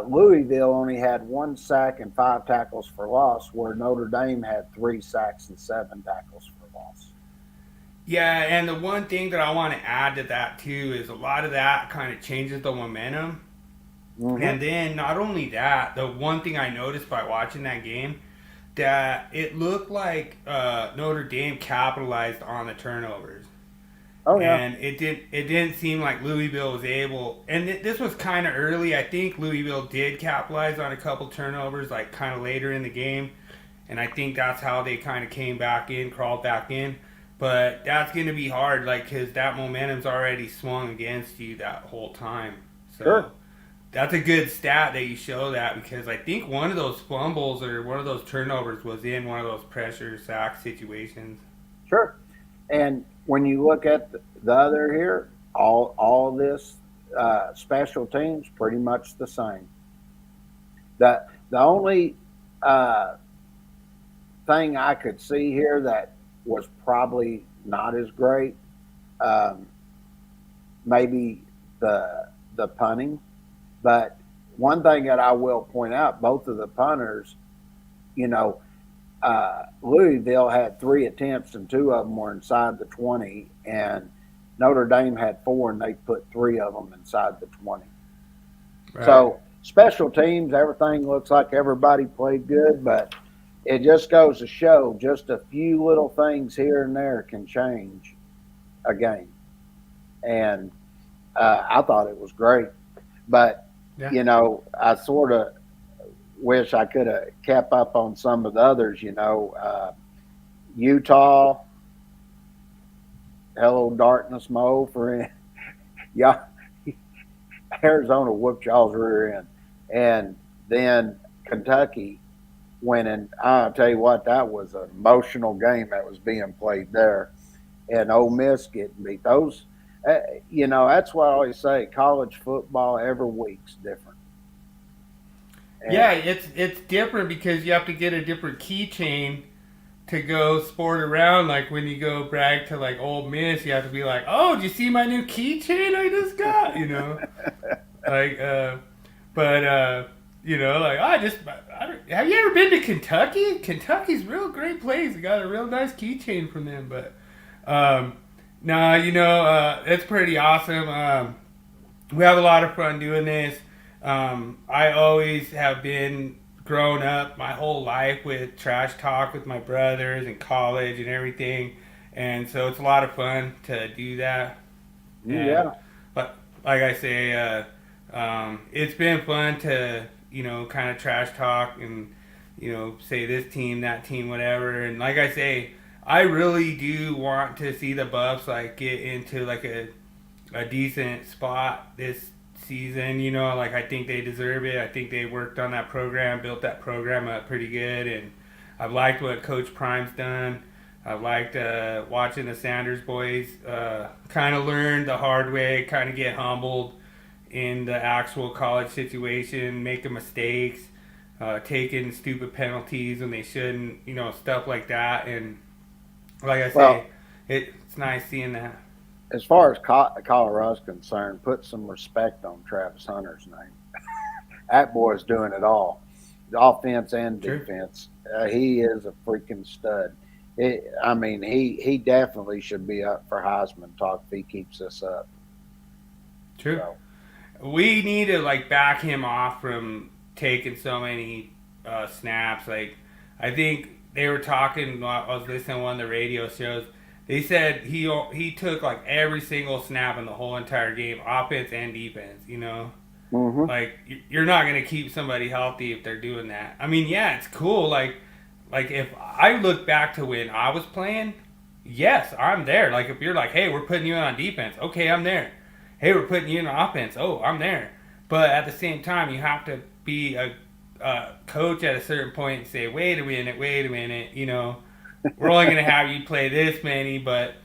Louisville only had 1 sack and 5 tackles for loss, where Notre Dame had 3 sacks and 7 tackles for loss. Yeah, and the one thing that I want to add to that too is a lot of that kind of changes the momentum. Mm-hmm. And then not only that, the one thing I noticed by watching that game, that it looked like Notre Dame capitalized on the turnovers. Oh yeah. And it didn't seem like Louisville was able. And this was kind of early. I think Louisville did capitalize on a couple turnovers, like kind of later in the game. And I think that's how they kind of came back in, crawled back in. But that's going to be hard, like, because that momentum's already swung against you that whole time. So sure. That's a good stat that you show that, because I think one of those fumbles or one of those turnovers was in one of those pressure sack situations. Sure. And when you look at the other here, all this special teams pretty much the same. The only thing I could see here that was probably not as great, maybe the punting. But one thing that I will point out, both of the punters, Louisville had 3 attempts and 2 of them were inside the 20, and Notre Dame had 4 and they put 3 of them inside the 20. Right. So special teams, everything looks like everybody played good, but it just goes to show just a few little things here and there can change a game. And I thought it was great. But, I sort of wish I could have kept up on some of the others, Utah, hello, darkness, my old friend. Yeah, Arizona whooped y'all's rear end. And then Kentucky winning. I'll tell you what, that was an emotional game that was being played there. And Ole Miss getting beat. Those, that's what I always say. College football every week's different. And yeah, it's different because you have to get a different keychain to go sport around. Like when you go brag to like Ole Miss, you have to be like, "Oh, did you see my new keychain I just got?" Have you ever been to Kentucky? Kentucky's real great place. You got a real nice keychain from them. But it's pretty awesome. We have a lot of fun doing this. I always have been grown up my whole life with trash talk with my brothers in college and everything. And so it's a lot of fun to do that. Yeah. But like I say, it's been fun to, kind of trash talk and, say this team, that team, whatever. And like I say, I really do want to see the Buffs like get into like a decent spot this season. I think they deserve it. I think they worked on that program, built that program up pretty good, and I've liked what Coach Prime's done. I've liked watching the Sanders boys kind of learn the hard way, kind of get humbled in the actual college situation, making mistakes, taking stupid penalties when they shouldn't, stuff like that. And like I say, it's nice seeing that. as far as Colorado's concerned, put some respect on Travis Hunter's name. That boy's doing it all, offense and True. defense. He is a freaking stud. He definitely should be up for Heisman talk if he keeps this up. True. So, We need to like back him off from taking so many snaps. Like, I think they were talking. I was listening to one of the radio shows. They said he took like every single snap in the whole entire game, offense and defense. mm-hmm. Like you're not gonna keep somebody healthy if they're doing that. I mean, yeah, it's cool. Like if I look back to when I was playing, yes, I'm there. Like if you're like, hey, we're putting you on defense, okay, I'm there. Hey, we're putting you in offense, oh, I'm there. But at the same time, you have to be a coach at a certain point and say, wait a minute. We're only gonna have you play this many, but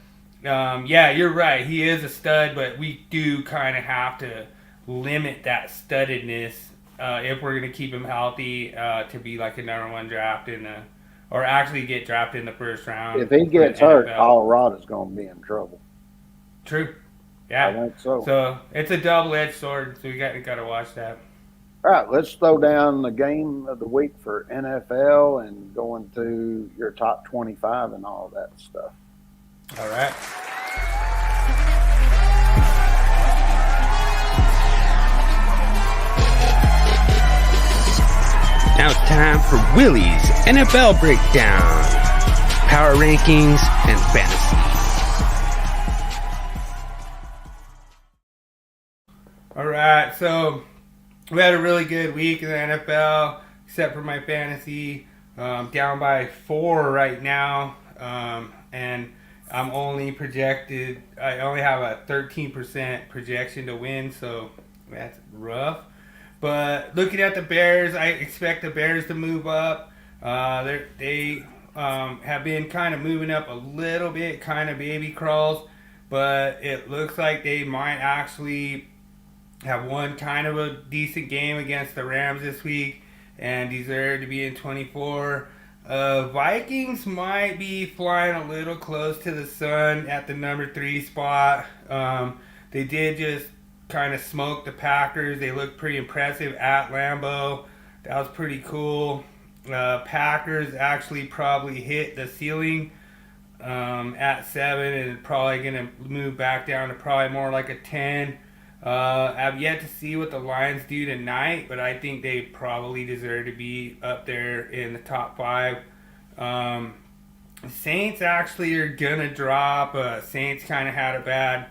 yeah, you're right. He is a stud, but we do kind of have to limit that studdedness if we're going to keep him healthy to be like a number one draft or actually get drafted in the first round. If he gets hurt, Colorado's going to be in trouble. True. Yeah. I think so. So it's a double-edged sword, so we got to watch that. All right, let's throw down the game of the week for NFL and go into your top 25 and all that stuff. All right. Now it's time for Willie's NFL Breakdown, Power Rankings, and Fantasy. All right, so we had a really good week in the NFL, except for my fantasy. Down by 4 right now, and I'm only projected. I only have a 13% projection to win, so that's rough. But looking at the Bears, I expect the Bears to move up. They have been kind of moving up a little bit, kind of baby crawls, but it looks like they might actually have won kind of a decent game against the Rams this week and deserve to be in 24. Vikings might be flying a little close to the sun at the number 3 spot. They did just kind of smoked the Packers. They looked pretty impressive at Lambeau. That was pretty cool. Packers actually probably hit the ceiling at 7 and probably going to move back down to probably more like a 10. I've yet to see what the Lions do tonight, but I think they probably deserve to be up there in the top 5. Saints actually are going to drop. Saints kind of had a bad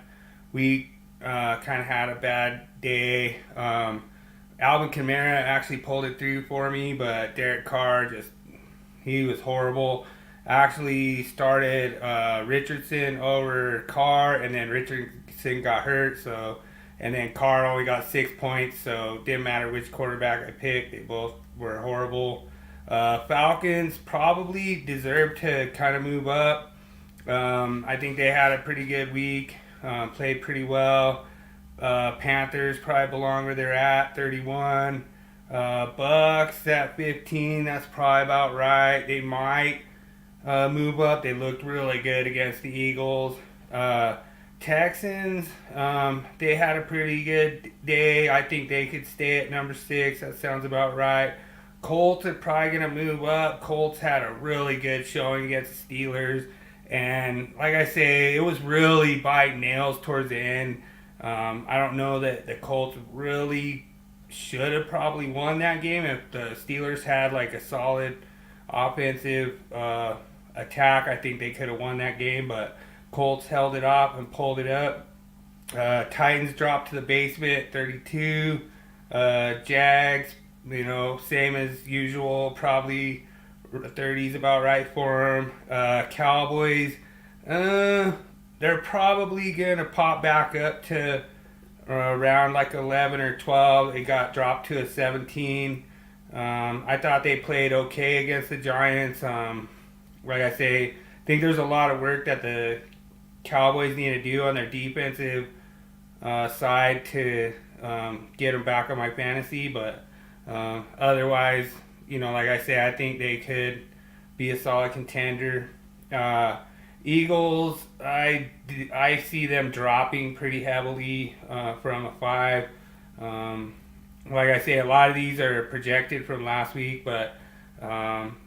week. Kind of had a bad day. Alvin Kamara actually pulled it through for me, but Derek Carr he was horrible. Actually started Richardson over Carr, and then Richardson got hurt, and then Carr only got 6 points, so it didn't matter which quarterback I picked. They both were horrible. Falcons probably deserve to kind of move up. I think they had a pretty good week. Played pretty well. Panthers probably belong where they're at, 31. Bucks at 15, that's probably about right. They might move up. They looked really good against the Eagles. Texans, they had a pretty good day. I think they could stay at number 6. That sounds about right. Colts are probably going to move up. Colts had a really good showing against the Steelers. And like I say, it was really biting nails towards the end. I don't know that the Colts really should have probably won that game if the Steelers had like a solid offensive attack. I think they could have won that game, but Colts held it up and pulled it up. Titans dropped to the basement, 32. Jags, same as usual, probably 30's about right for them. Cowboys, they're probably going to pop back up to around like 11 or 12. It got dropped to a 17. I thought they played okay against the Giants. Like I say, I think there's a lot of work that the Cowboys need to do on their defensive side to get them back on my fantasy. But otherwise, like I say, I think they could be a solid contender. Eagles, I see them dropping pretty heavily from a 5. Like I say, a lot of these are projected from last week, but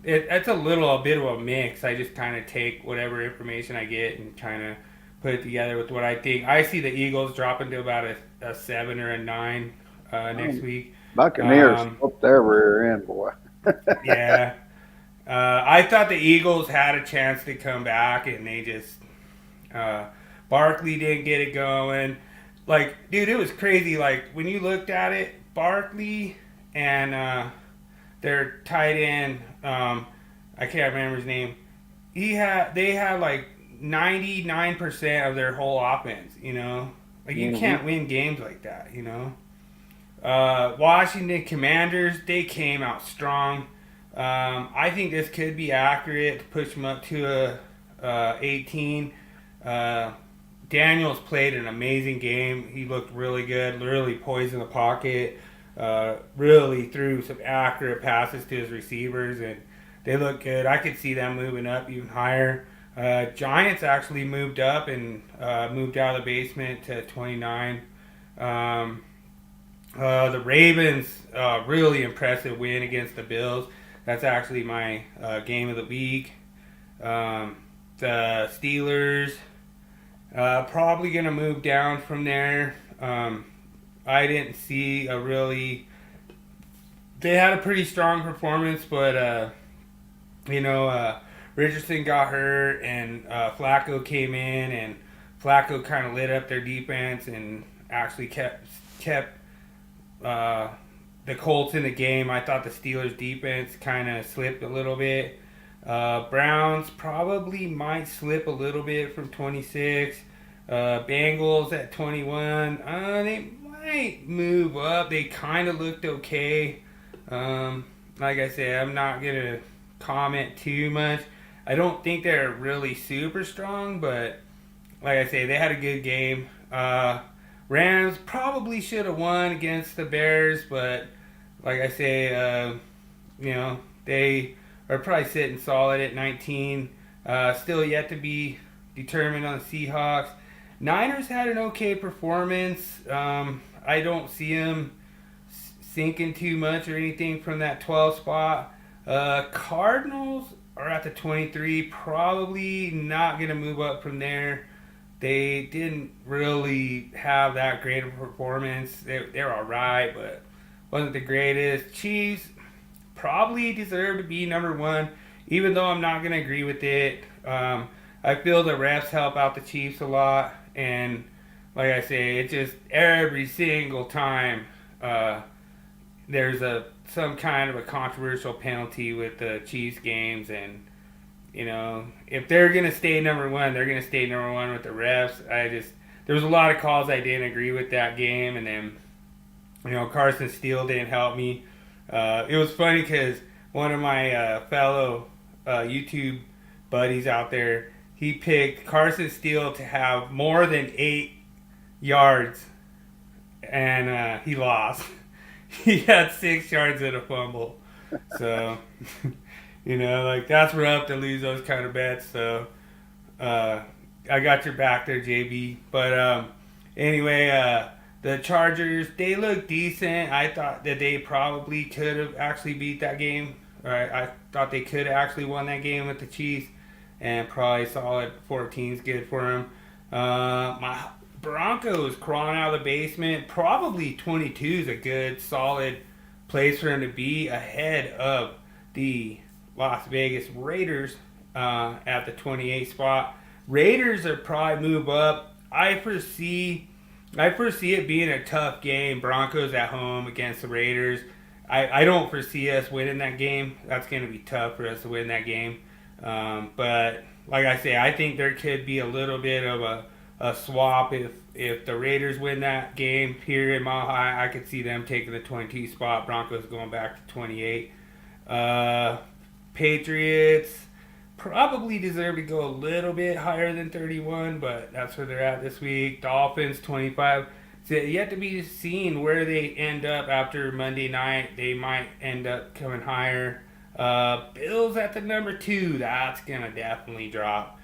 it's a bit of a mix. I just kind of take whatever information I get and kind of put it together with what I think. I see the Eagles dropping to about a 7 or a 9 next week. Buccaneers whooped their rear end, boy. Yeah. I thought the Eagles had a chance to come back, and they just Barkley didn't get it going. Like, dude, it was crazy. Like, when you looked at it, Barkley and their tight end, I can't remember his name. They had like 99% of their whole offense. You know, like you can't win games like that. You know, Washington Commanders, they came out strong. I think this could be accurate to push them up to a 18. Daniels played an amazing game. He looked really good, really poised in the pocket, really threw some accurate passes to his receivers, and they look good. I could see them moving up even higher. Giants actually moved up and moved out of the basement to 29. The Ravens, really impressive win against the Bills. That's actually my game of the week. The Steelers, probably going to move down from there. I didn't see they had a pretty strong performance, but, Richardson got hurt and Flacco came in, and Flacco kind of lit up their defense and actually kept the Colts in the game. I thought the Steelers defense kind of slipped a little bit. Browns probably might slip a little bit from 26. Bengals at 21. They might move up. They kind of looked okay. Like I said, I'm not going to comment too much. I don't think they're really super strong, but like I say, they had a good game. Rams probably should have won against the Bears, but like I say, they are probably sitting solid at 19. Still yet to be determined on the Seahawks. Niners had an okay performance. I don't see them sinking too much or anything from that 12 spot. Cardinals are at the 23. Probably not going to move up from there. They didn't really have that great of a performance. They're all right, but wasn't the greatest. Chiefs probably deserve to be number 1, even though I'm not going to agree with it. I feel the refs help out the Chiefs a lot, and like I say, it just every single time there's some kind of a controversial penalty with the Chiefs games, and if they're going to stay number 1, they're going to stay number 1 with the refs. There was a lot of calls I didn't agree with that game, and then, Carson Steele didn't help me. It was funny because one of my fellow YouTube buddies out there, he picked Carson Steele to have more than 8 yards, and he lost. He had 6 yards and a fumble. So... that's rough to lose those kind of bets. So, I got your back there, JB. But anyway, the Chargers, they look decent. I thought that they probably could have actually beat that game. I thought they could have actually won that game with the Chiefs, and probably solid 14 is good for them. My Broncos crawling out of the basement. Probably 22 is a good, solid place for them to be ahead of the Las Vegas Raiders at the 28th spot. Raiders are probably move up. I foresee it being a tough game. Broncos at home against the Raiders. I don't foresee us winning that game. That's going to be tough for us to win that game. But like I say, I think there could be a little bit of a swap if the Raiders win that game here in Mile High. I could see them taking the 22 spot. Broncos going back to 28. Patriots probably deserve to go a little bit higher than 31, but that's where they're at this week. Dolphins 25. So yet to be seen where they end up after Monday night. They might end up coming higher. Bills at the number 2. That's gonna definitely drop.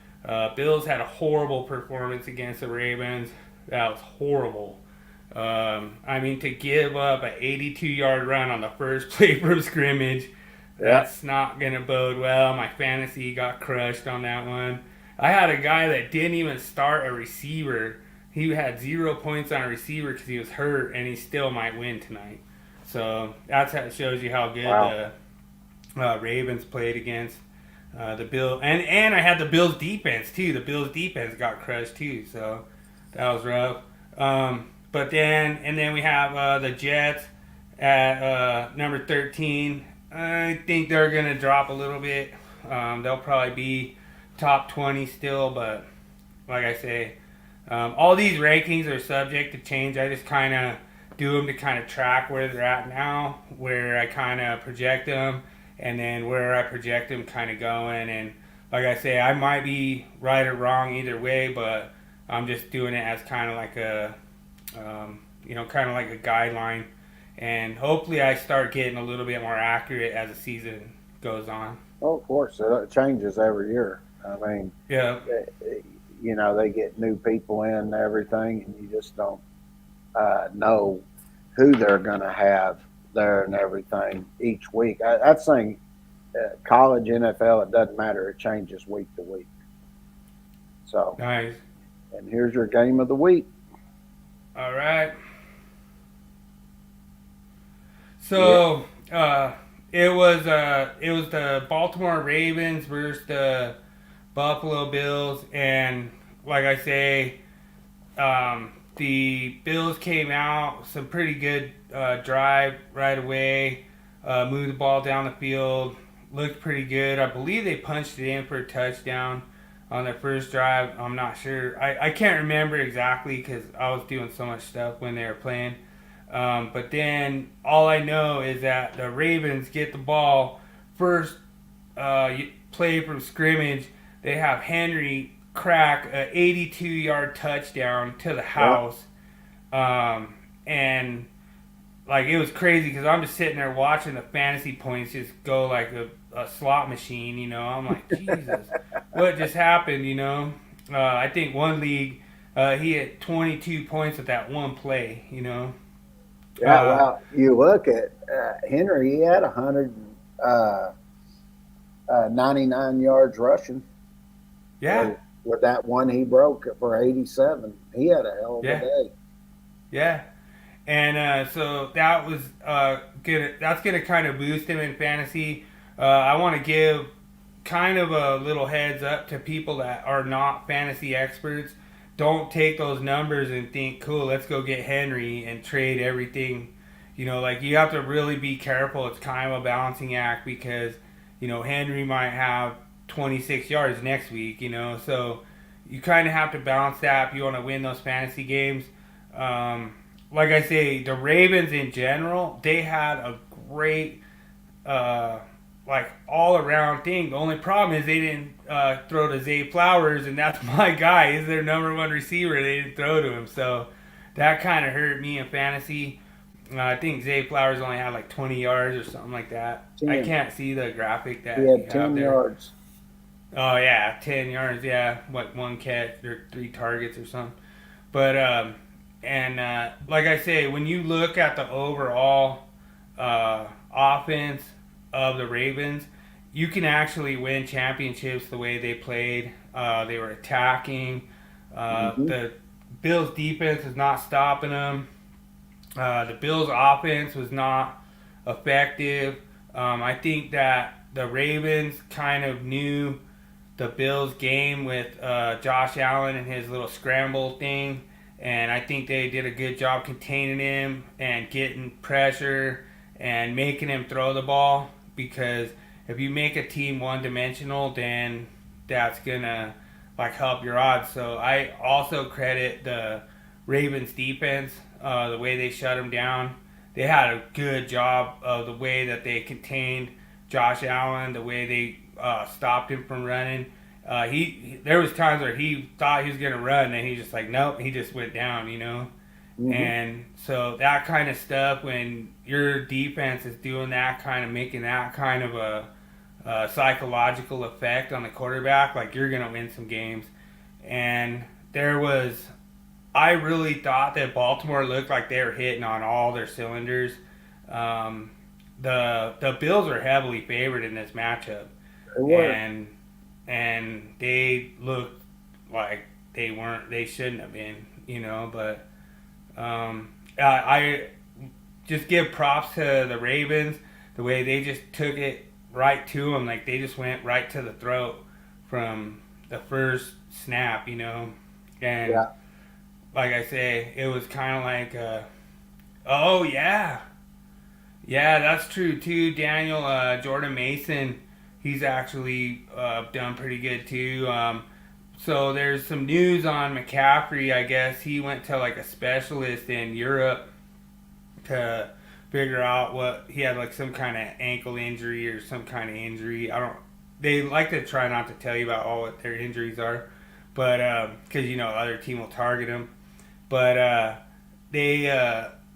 Bills had a horrible performance against the Ravens. That was horrible. I mean, to give up an 82-yard run on the first play from scrimmage, that's not going to bode well. My fantasy got crushed on that one. I had a guy that didn't even start a receiver. He had 0 points on a receiver because he was hurt, and he still might win tonight. So that's how it shows you how good the Ravens played against the Bills. And I had the Bills defense, too. The Bills defense got crushed, too. So that was rough. But then we have the Jets at number 13. I think they're going to drop a little bit. They'll probably be top 20 still, but like I say, all these rankings are subject to change. I just kind of do them to kind of track where they're at now, where I kind of project them, and then where I project them kind of going. And like I say, I might be right or wrong either way, but I'm just doing it as kind of like a, kind of like a guideline. And hopefully I start getting a little bit more accurate as the season goes on. Oh, of course, it changes every year. I mean, yeah, they get new people in and everything, and you just don't know who they're going to have there and everything each week. I'd say college, NFL, it doesn't matter. It changes week to week. So, nice. And here's your game of the week. All right. So it was the Baltimore Ravens versus the Buffalo Bills, and like I say, the Bills came out some pretty good drive right away, moved the ball down the field, looked pretty good. I believe they punched it in for a touchdown on their first drive. I'm not sure. I can't remember exactly because I was doing so much stuff when they were playing. But then all I know is that the Ravens get the ball first play from scrimmage. They have Henry crack a 82-yard touchdown to the house. And like it was crazy because I'm just sitting there watching the fantasy points just go like a slot machine. I'm like, Jesus, what just happened? I think one league he had 22 points with that one play. Yeah, well, you look at Henry, he had 199 yards rushing. Yeah. With that one he broke for 87. He had a hell of a day. Yeah. And so that was that's going to kind of boost him in fantasy. I want to give kind of a little heads up to people that are not fantasy experts. Don't take those numbers and think, cool, let's go get Henry and trade everything. You have to really be careful. It's kind of a balancing act because, Henry might have 26 yards next week, So you kind of have to balance that if you want to win those fantasy games. Like I say, the Ravens in general, they had a great, all-around thing. The only problem is they didn't throw to Zay Flowers, and that's my guy. He's their number one receiver. They didn't throw to him, so that kind of hurt me in fantasy. I think Zay Flowers only had like 20 yards or something like that. 10. I can't see the graphic that he had 10 yards. Oh, yeah, 10 yards, yeah. Like one catch or 3 targets or something. But, like I say, when you look at the overall offense of the Ravens, you can actually win championships the way they played. They were attacking. The Bills' defense is not stopping them. The Bills' offense was not effective. I think that the Ravens kind of knew the Bills' game with Josh Allen and his little scramble thing, and I think they did a good job containing him and getting pressure and making him throw the ball, because if you make a team one-dimensional, then that's gonna help your odds. So I also credit the Ravens defense, the way they shut him down. They had a good job of the way that they contained Josh Allen, the way they stopped him from running. There was times where he thought he was gonna run, and he just nope, he just went down, And so that kind of stuff, when your defense is doing that kind of, making that kind of psychological effect on the quarterback. Like, you're going to win some games. And I really thought that Baltimore looked like they were hitting on all their cylinders. The Bills are heavily favored in this matchup. And they looked like they shouldn't have been, but I just give props to the Ravens, the way they just took it right to them. Like, they just went right to the throat from the first snap, and like I say, it was kind of like, oh yeah, that's true too. Daniel, Jordan Mason, he's actually done pretty good too. So there's some news on McCaffrey. I guess he went to like a specialist in Europe to figure out what he had, like some kind of ankle injury or some kind of injury. They like to try not to tell you about all what their injuries are, but because other team will target him. But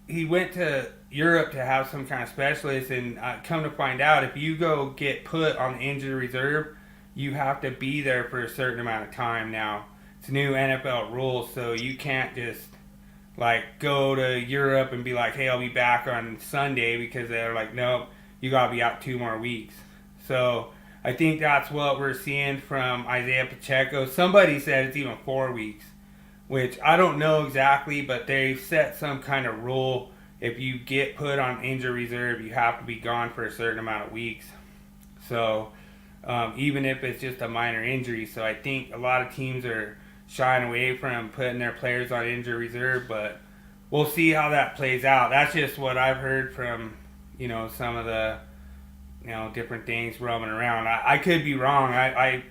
he went to Europe to have some kind of specialist, and come to find out, if you go get put on the injury reserve, you have to be there for a certain amount of time now. It's new NFL rules, so you can't just like go to Europe and be like, hey, I'll be back on Sunday, because they're like, nope, you gotta be out 2 more weeks. So I think that's what we're seeing from Isaiah Pacheco. Somebody said it's even 4 weeks, which I don't know exactly, but they've set some kind of rule. If you get put on injury reserve, you have to be gone for a certain amount of weeks. So even if it's just a minor injury. So I think a lot of teams are shying away from putting their players on injury reserve, but we'll see how that plays out. That's just what I've heard from, some of the, different things roaming around. I could be wrong. I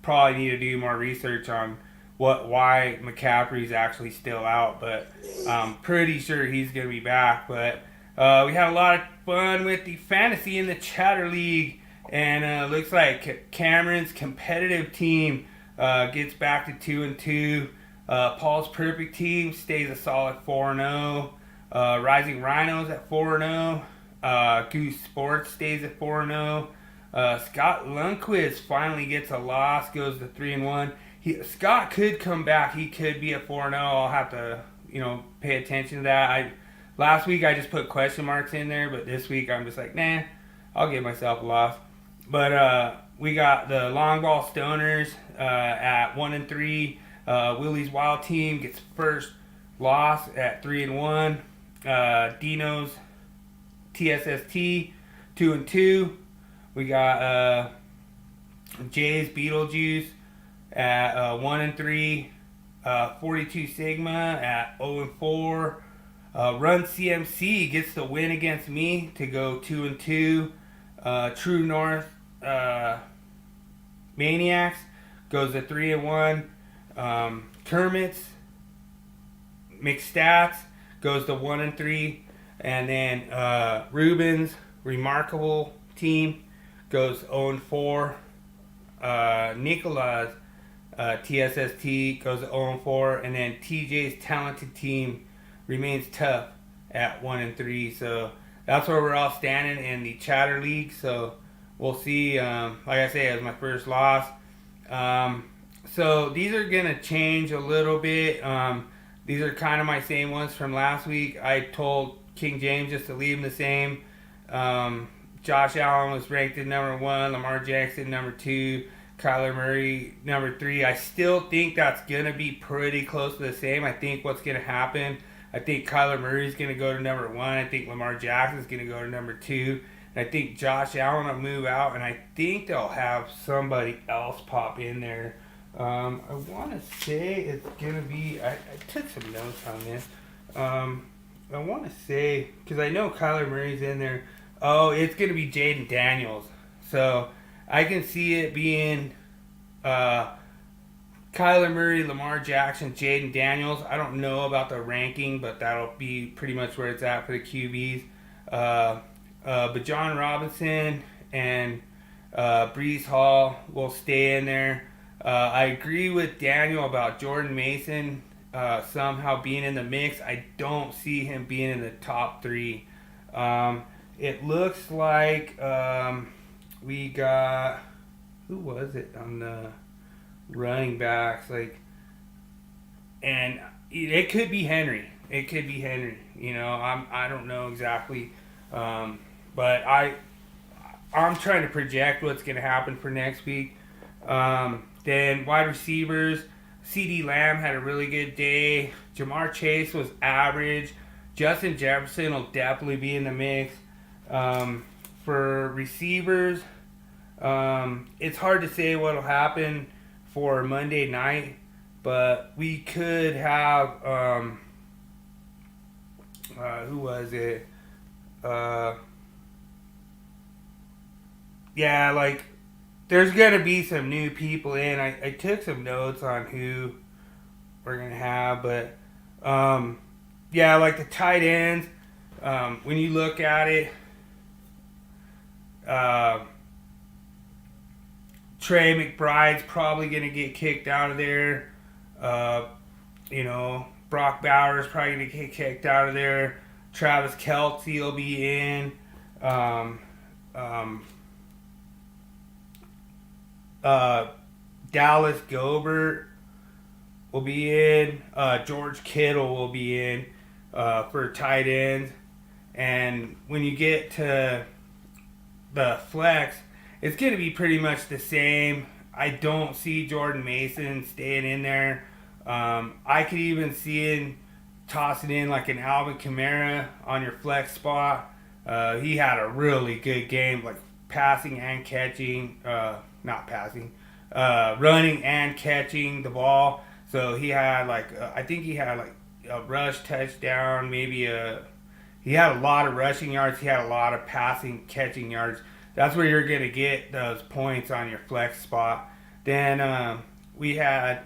probably need to do more research on why McCaffrey's actually still out, but I'm pretty sure he's going to be back. But we had a lot of fun with the fantasy in the Chatter League, and looks like Cameron's competitive team gets back to 2-2. Paul's perfect team stays a solid 4-0. Rising Rhinos at 4-0. Goose Sports stays at 4-0. Scott Lundquist finally gets a loss, goes to 3-1. Scott could come back. He could be at 4-0. I'll have to, pay attention to that. Last week I just put question marks in there, but this week I'm just like, nah, I'll give myself a loss. But we got the Long Ball Stoners at 1-3. Willie's Wild Team gets first loss at 3-1. Dino's TSST 2-2. We got Jay's Beetlejuice at 1-3. 42 Sigma at 0-4. Run CMC gets the win against me to go 2-2. True North Maniacs goes to 3-1. Kermit's McStats goes to 1-3, and then Ruben's Remarkable Team goes 0-4. Nicola's TSST goes to 0-4, and then TJ's Talented Team remains tough at 1-3. So that's where we're all standing in the Chatter League. So we'll see. Like I say, it was my first loss. So these are going to change a little bit. These are kind of my same ones from last week. I told King James just to leave them the same. Josh Allen was ranked at number 1. Lamar Jackson, number 2. Kyler Murray, number 3. I still think that's going to be pretty close to the same. I think what's going to happen, I think Kyler Murray's going to go to number 1. I think Lamar Jackson's going to go to number 2. And I think Josh Allen will move out. And I think they'll have somebody else pop in there. I want to say it's going to be... I took some notes on this. I want to say... Because I know Kyler Murray's in there. Oh, it's going to be Jaden Daniels. So I can see it being Kyler Murray, Lamar Jackson, Jaden Daniels. I don't know about the ranking, but that'll be pretty much where it's at for the QBs. But John Robinson and Brees Hall will stay in there. I agree with Daniel about Jordan Mason somehow being in the mix. I don't see him being in the top 3. It looks like we got, who was it on the running backs? And it could be Henry. It could be Henry. I don't know exactly, but I'm trying to project what's going to happen for next week. Then wide receivers, C.D. Lamb had a really good day. Jamar Chase was average. Justin Jefferson will definitely be in the mix. For receivers, it's hard to say what will happen for Monday night, but we could have, who was it? There's going to be some new people in. I took some notes on who we're going to have, but, the tight ends, when you look at it, Trey McBride's probably going to get kicked out of there. Brock Bowers probably going to get kicked out of there. Travis Kelce will be in. Dallas Gobert will be in. George Kittle will be in for tight ends. And when you get to the flex, it's going to be pretty much the same. I don't see Jordan Mason staying in there. I could even see him tossing in like an Alvin Kamara on your flex spot. He had a really good game, like passing and catching. Running and catching the ball. So he had I think he had a rush touchdown, he had a lot of rushing yards. He had a lot of passing, catching yards. That's where you're going to get those points on your flex spot. Then we had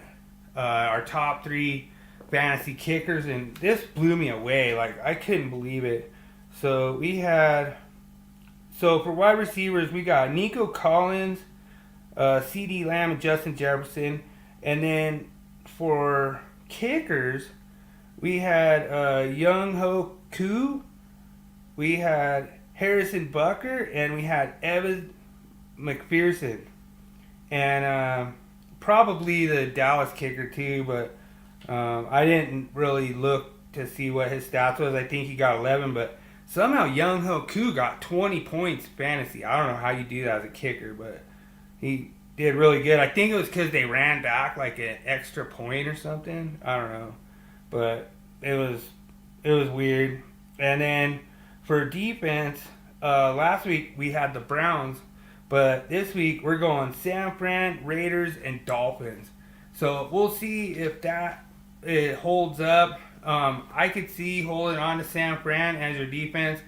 our top 3 fantasy kickers, and this blew me away. I couldn't believe it. So for wide receivers, we got Nico Collins, C.D. Lamb, and Justin Jefferson. And then for kickers, we had Young Ho Koo, we had Harrison Bucker, and we had Evan McPherson. And probably the Dallas kicker too, but I didn't really look to see what his stats was. I think he got 11, but somehow Young Ho Koo got 20 points fantasy. I don't know how you do that as a kicker, but he did really good. I think it was because they ran back like an extra point or something. I don't know, but it was weird. And then for defense, last week we had the Browns, but this week we're going San Fran, Raiders, and Dolphins. So we'll see if it holds up. I could see holding on to San Fran as your defense.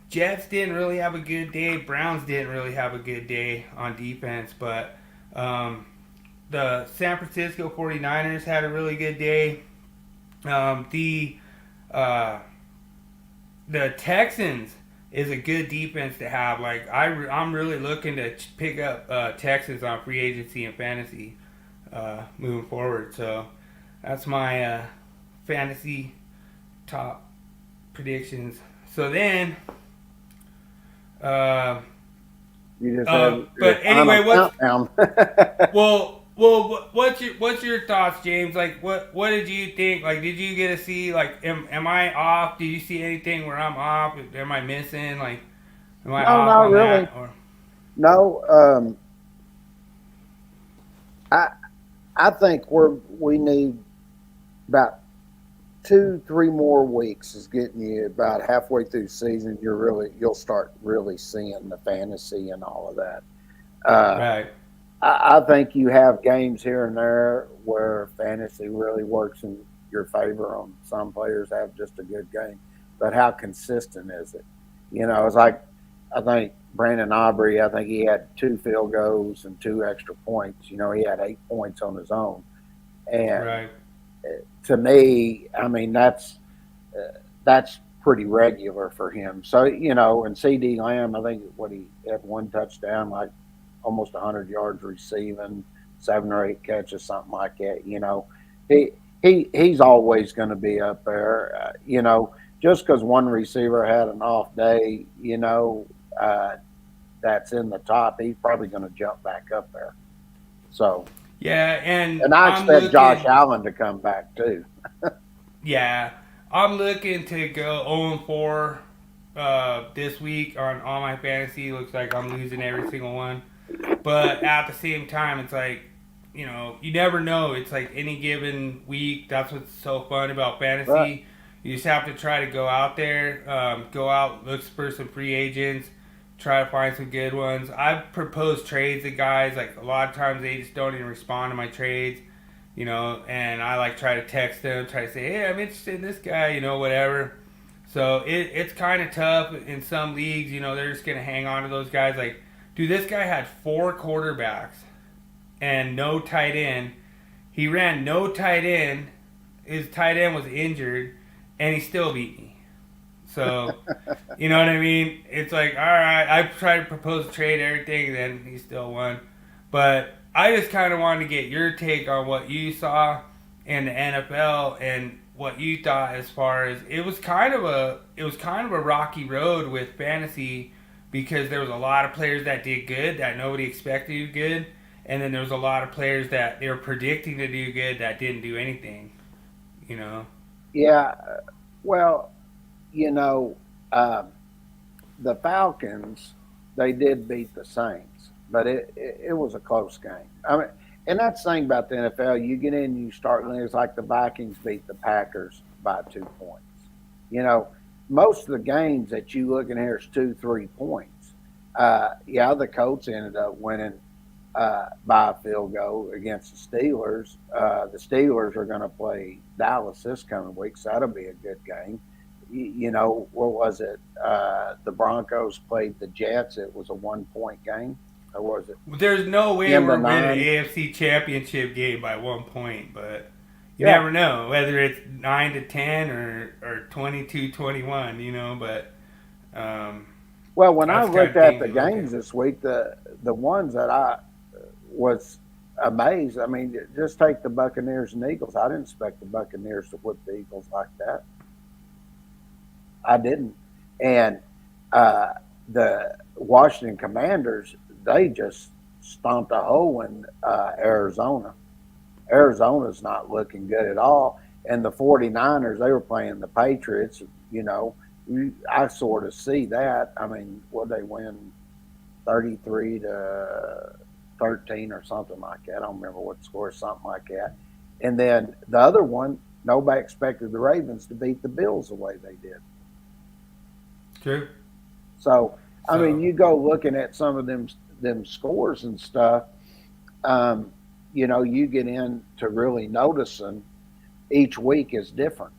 Jets didn't really have a good day. Browns didn't really have a good day on defense, but the San Francisco 49ers had a really good day. The Texans is a good defense to have. I'm really looking to pick up Texans on free agency and fantasy moving forward. So that's my fantasy top predictions. So then, you just had, but anyway, what's your thoughts, James? What did you think? Did you get to see? Am I off? Did you see anything where I'm off? Am I missing? Am I off not on really. that? Or? No, I think we need about 2-3 more weeks is getting you about halfway through the season. You'll start really seeing the fantasy and all of that. Right. I think you have games here and there where fantasy really works in your favor. On some players have just a good game, but how consistent is it? It's I think Brandon Aubrey, I think he had 2 field goals and 2 extra points. He had 8 points on his own. And right. To me, I mean, that's pretty regular for him. So, and C.D. Lamb, I think he had 1 touchdown, almost 100 yards receiving, 7 or 8 catches, something like that. He's always going to be up there. Just because one receiver had an off day, that's in the top, he's probably going to jump back up there. So Yeah, and I expect Josh Allen to come back too. Yeah, I'm looking to go 0-4 this week on all my fantasy. Looks like I'm losing every single one. But at the same time, it's like, you know, you never know. It's like any given week. That's what's so fun about fantasy. Right. You just have to try to go out there, go out, look for some free agents, try to find some good ones. I've proposed trades to guys. Like, a lot of times they just don't even respond to my trades, you know, and I like try to text them, try to say, hey, I'm interested in this guy, you know, whatever. So it's kind of tough in some leagues. You know, they're just going to hang on to those guys. Like, dude, this guy had 4 quarterbacks and no tight end. He ran no tight end. His tight end was injured, and he still beat me. So, you know what I mean? It's like, all right, I tried to propose a trade, everything, and then he still won. But I just kind of wanted to get your take on what you saw in the NFL and what you thought as far as it was kind of a rocky road with fantasy, because there was a lot of players that did good that nobody expected to do good, and then there was a lot of players that they were predicting to do good that didn't do anything, you know? Yeah, well, you know, the Falcons, they did beat the Saints, but it was a close game. I mean, and that's the thing about the NFL. You get in, you start, it's like the Vikings beat the Packers by 2 points. You know, most of the games that you look in here is 2-3 points. Yeah, the Colts ended up winning by a field goal against the Steelers. The Steelers are going to play Dallas this coming week, so that'll be a good game. You know, what was it? The Broncos played the Jets. It was a 1-point game. Or was it? There's no way we're winning an AFC Championship game by 1 point, but you never know whether it's 9-10 or 22-21. You know, but well, when I looked at the games this week, the ones that I was amazed. I mean, just take the Buccaneers and Eagles. I didn't expect the Buccaneers to whip the Eagles like that. I didn't. And the Washington Commanders, they just stomped a hole in Arizona. Arizona's not looking good at all. And the 49ers, they were playing the Patriots. You know, I sort of see that. I mean, what they win 33-13 or something like that. I don't remember what the score is, something like that. And then the other one, nobody expected the Ravens to beat the Bills the way they did. True. So I mean, you go looking at some of them scores and stuff, you know, you get into really noticing each week is different.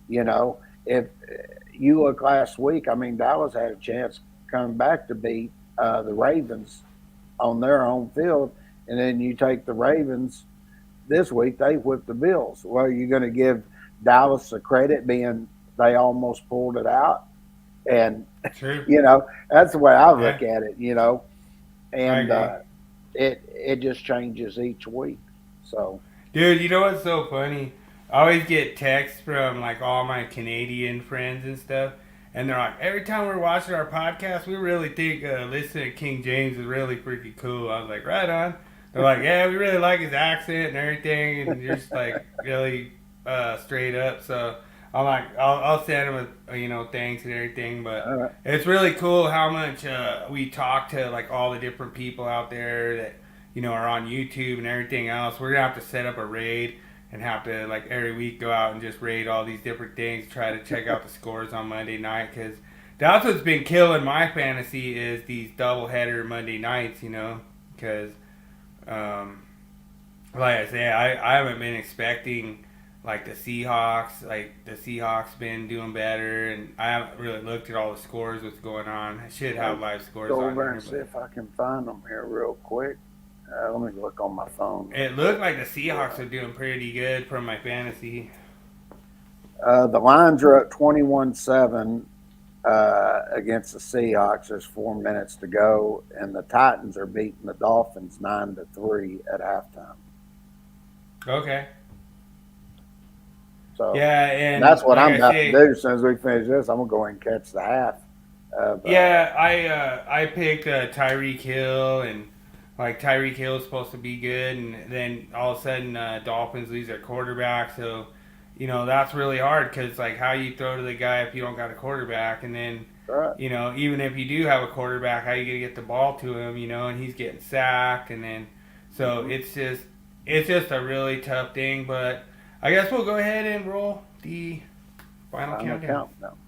You know, if you look last week, I mean, Dallas had a chance coming back to beat the Ravens on their home field, and then you take the Ravens this week, they whipped the Bills. Well, you're going to give Dallas the credit being they almost pulled it out. And, you know, that's the way I look at it, you know, and it just changes each week. So, dude, you know what's so funny? I always get texts from like all my Canadian friends and stuff, and they're like, every time we're watching our podcast, we really think listening to King James is really freaking cool. I was like, right on. They're like, yeah, we really like his accent and everything, and just like really straight up. So I'm like, I'll send him a, you know, thanks and everything, but it's really cool how much we talk to like all the different people out there that, you know, are on YouTube and everything else. We're gonna have to set up a raid and have to like every week go out and just raid all these different things, try to check out the scores on Monday night, because that's what's been killing my fantasy is these doubleheader Monday nights, you know, because like I say, I haven't been expecting like the Seahawks been doing better, and I haven't really looked at all the scores, what's going on. I should have live scores on. Go over and see if I can find them here real quick. Let me look on my phone. It looked like the Seahawks are doing pretty good from my fantasy. The Lions are at 21-7 against the Seahawks. There's 4 minutes to go, and the Titans are beating the Dolphins 9-3 at halftime. Okay. So yeah, and that's what I'm about to do. As soon as we finish this, I'm gonna go ahead and catch the half Yeah, I picked Tyreek Hill, and like Tyreek Hill is supposed to be good, and then all of a sudden Dolphins lose their quarterback. So, that's really hard because like how you throw to the guy if you don't got a quarterback, and then Right. even if you do have a quarterback, how you gonna get the ball to him? And he's getting sacked, and then so it's just a really tough thing. But I guess we'll go ahead and roll the final countdown. Countdown.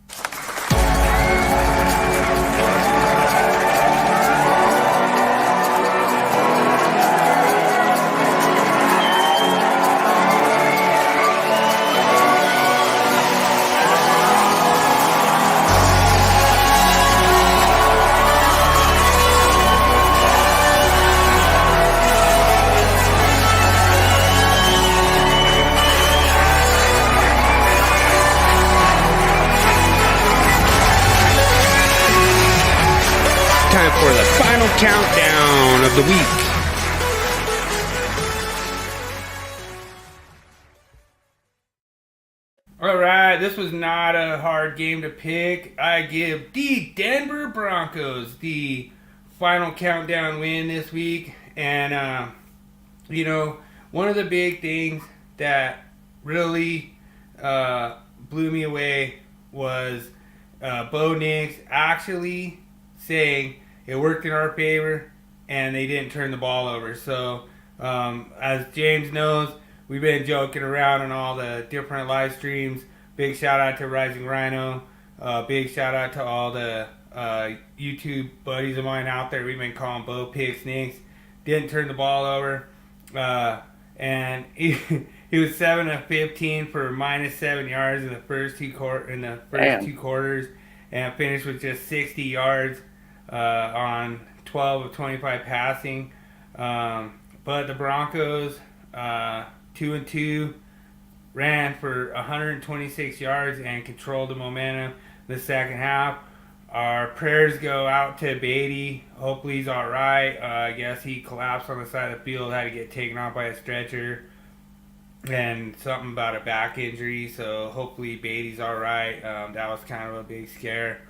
Time for the final countdown of the week. All right, this was not a hard game to pick. I give the Denver Broncos the final countdown win this week. And, one of the big things that really blew me away was Bo Nix actually saying it worked in our favor and they didn't turn the ball over. So, as James knows, we've been joking around on all the different live streams. Big shout out to Rising Rhino. Big shout out to all the YouTube buddies of mine out there. We've been calling Bo Picks Nix. Didn't turn the ball over. And he was 7 of 15 for -7 yards in the first two quarters, and finished with just 60 yards on 12 of 25 passing. But the Broncos, 2-2, ran for 126 yards and controlled the momentum the second half. Our prayers go out to Beatty. Hopefully he's all right. I guess he collapsed on the side of the field, had to get taken off by a stretcher, and something about a back injury. So hopefully Beatty's all right. That was kind of a big scare.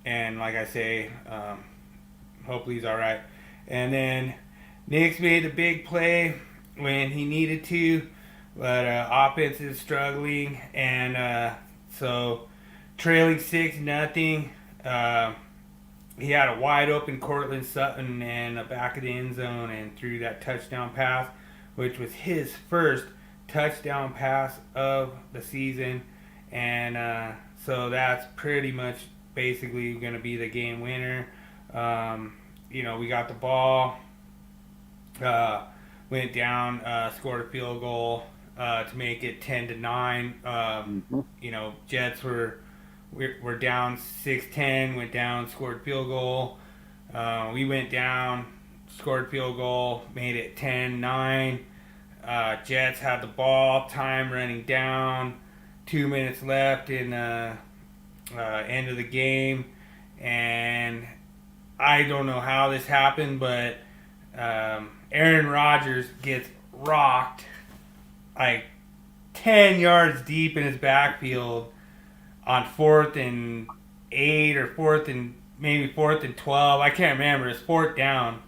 And like I say, hopefully he's all right. And then Nix made the big play when he needed to, but offense is struggling, and so trailing 6-0. He had a wide open Cortland Sutton in the back of the end zone and threw that touchdown pass, which was his first touchdown pass of the season, and so that's pretty much basically going to be the game winner. We got the ball, went down, scored a field goal to make it 10-9. Jets were down 6-10, went down, scored field goal. We went down, scored field goal, made it 10-9. Jets had the ball, time running down, 2 minutes left in the end of the game, and I don't know how this happened, but Aaron Rodgers gets rocked like 10 yards deep in his backfield on 4th and 8 or 4th and maybe 4th and 12. I can't remember. It's 4th down.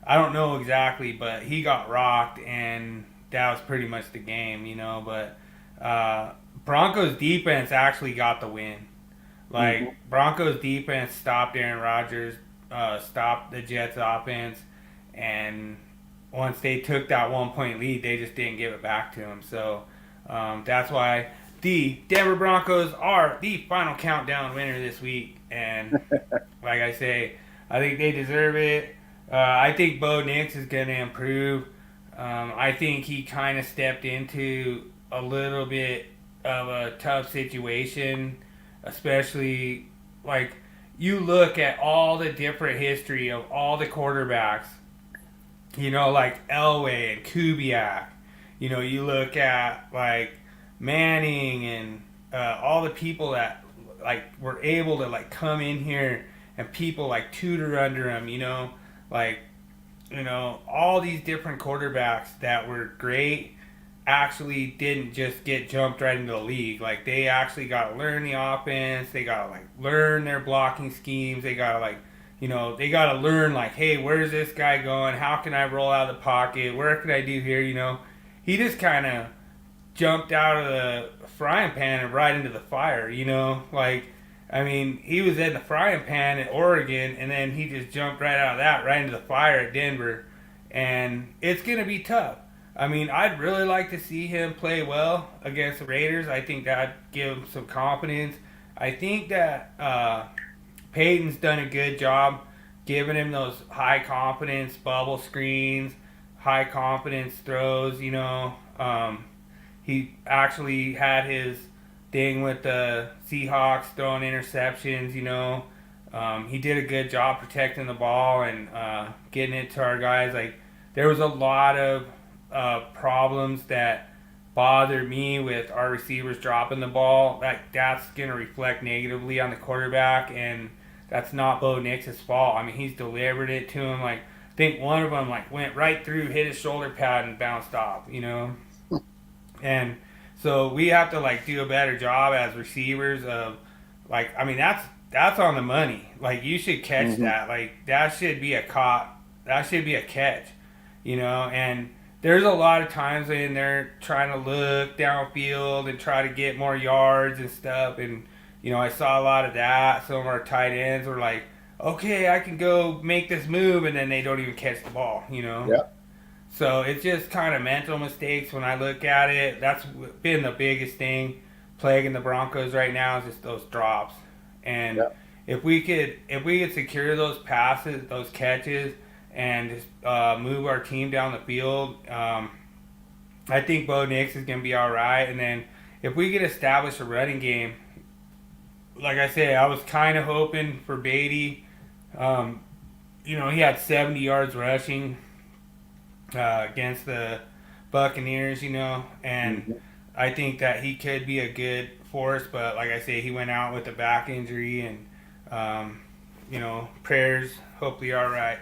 I don't know exactly, but he got rocked, and that was pretty much the game, But Broncos defense actually got the win. Broncos defense stopped Aaron Rodgers, stopped the Jets offense, and once they took that 1-point lead, they just didn't give it back to him. So that's why the Denver Broncos are the final countdown winner this week. And like I say, I think they deserve it. I think Bo Nix is going to improve. I think he kind of stepped into a little bit of a tough situation, especially you look at all the different history of all the quarterbacks, like Elway and Kubiak. You look at Manning and all the people that were able to come in here and people tutor under him. All these different quarterbacks that were great actually didn't just get jumped right into the league. Like, they actually got to learn the offense. They got to, like, learn their blocking schemes. They got to, like, they got to learn, like, hey, where's this guy going? How can I roll out of the pocket? Where can I do here? He just kind of jumped out of the frying pan and right into the fire, Like, I mean, he was in the frying pan at Oregon, and then he just jumped right out of that, right into the fire at Denver. And it's going to be tough. I mean, I'd really like to see him play well against the Raiders. I think that'd give him some confidence. I think that Peyton's done a good job giving him those high confidence bubble screens, high confidence throws. He actually had his thing with the Seahawks throwing interceptions. He did a good job protecting the ball and getting it to our guys. Like, there was a lot of problems that bothered me with our receivers dropping the ball. That's going to reflect negatively on the quarterback, and that's not Bo Nix's fault. I mean, he's delivered it to him. Like, I think one of them went right through, hit his shoulder pad, and bounced off. And so we have to do a better job as receivers of I mean, that's on the money. Like, you should catch that. Like, that should be a that should be a catch. And there's a lot of times when they're trying to look downfield and try to get more yards and stuff. And, I saw a lot of that. Some of our tight ends were like, okay, I can go make this move, and then they don't even catch the ball, Yep. So it's just kind of mental mistakes when I look at it. That's been the biggest thing plaguing the Broncos right now is just those drops. And yep. if we could secure those passes, those catches, and just move our team down the field, I think Bo Nix is going to be all right. And then if we could establish a running game, like I said, I was kind of hoping for Beatty. He had 70 yards rushing against the Buccaneers, and I think that he could be a good force. But like I say, he went out with a back injury, and prayers. Hopefully, all right,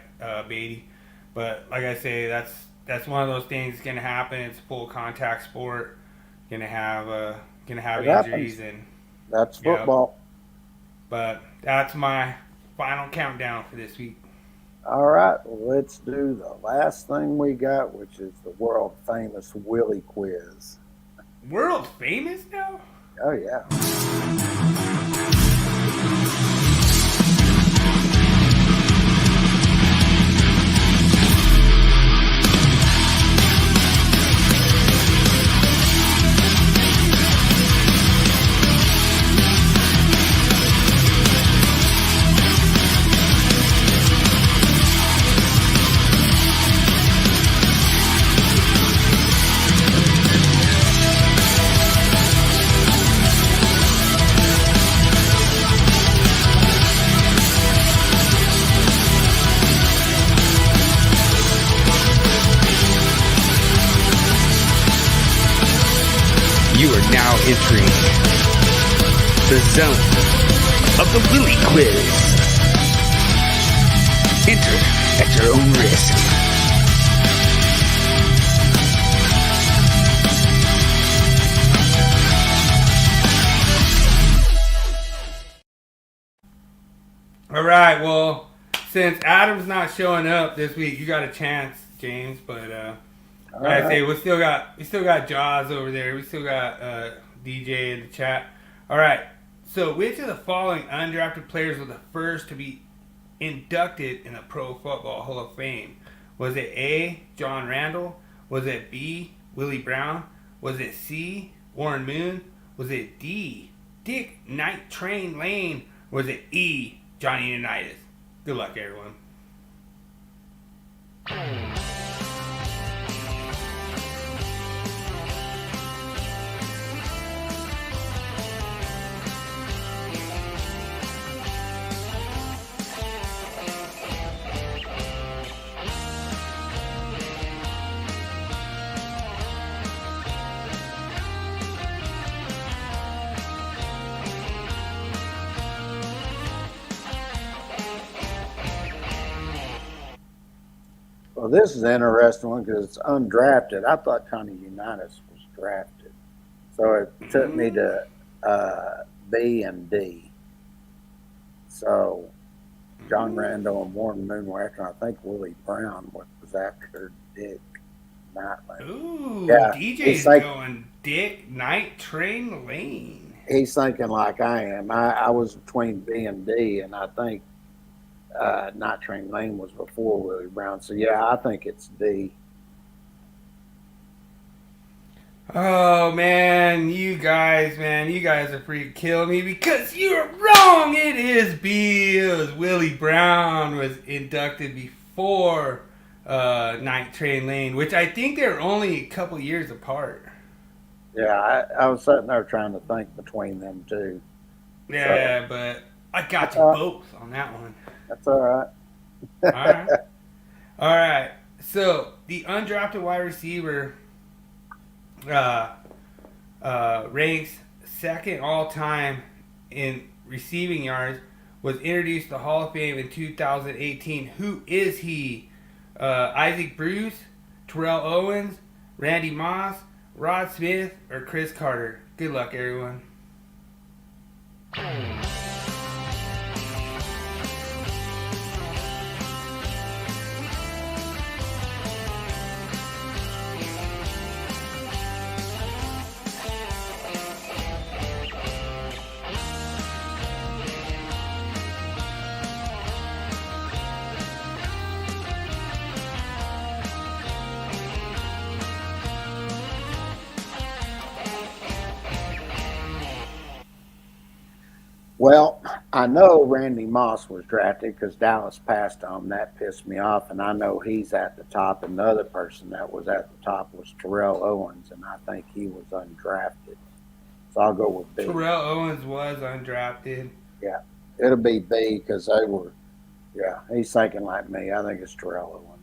Beatty. But like I say, that's one of those things that's gonna happen. It's a full contact sport. Gonna have injuries, and that's football. But that's my final countdown for this week. All right, let's do the last thing we got, which is the world famous Willie quiz. World famous now? Oh yeah. You are now entering the zone of the Willie Quiz. Enter at your own risk. All right, well, since Adam's not showing up this week, you got a chance, James, but like I say, we still got Jaws over there. We still got DJ in the chat. All right. So, which of the following undrafted players were the first to be inducted in the Pro Football Hall of Fame? Was it A, John Randall? Was it B, Willie Brown? Was it C, Warren Moon? Was it D, Dick Night Train Lane? Was it E, Johnny Unitas? Good luck, everyone. Well, this is an interesting one because it's undrafted. I thought Johnny Unitas was drafted. So it took me to B and D. So John Randall and Warren Moonraker, and I think Willie Brown was after Dick Knightley. Ooh, Yeah, DJ's going Dick Night Train Lane. He's thinking like I am. I was between B and D, and I think Night Train Lane was before Willie Brown. So, yeah, I think it's D. Oh, man, you guys are freaking killing me because you're wrong. It is B. It was Willie Brown was inducted before Night Train Lane, which I think they're only a couple years apart. Yeah, I was sitting there trying to think between them two. Yeah, so, but I got you both on that one. That's all right. All right. So the undrafted wide receiver ranks second all time in receiving yards. Was introduced to Hall of Fame in 2018. Who is he? Isaac Bruce, Terrell Owens, Randy Moss, Rod Smith, or Chris Carter? Good luck, everyone. Well, I know Randy Moss was drafted because Dallas passed on him. That pissed me off, and I know he's at the top. And the other person that was at the top was Terrell Owens, and I think he was undrafted. So I'll go with B. Terrell Owens was undrafted. Yeah, it'll be B because they were. Yeah, he's thinking like me. I think it's Terrell Owens.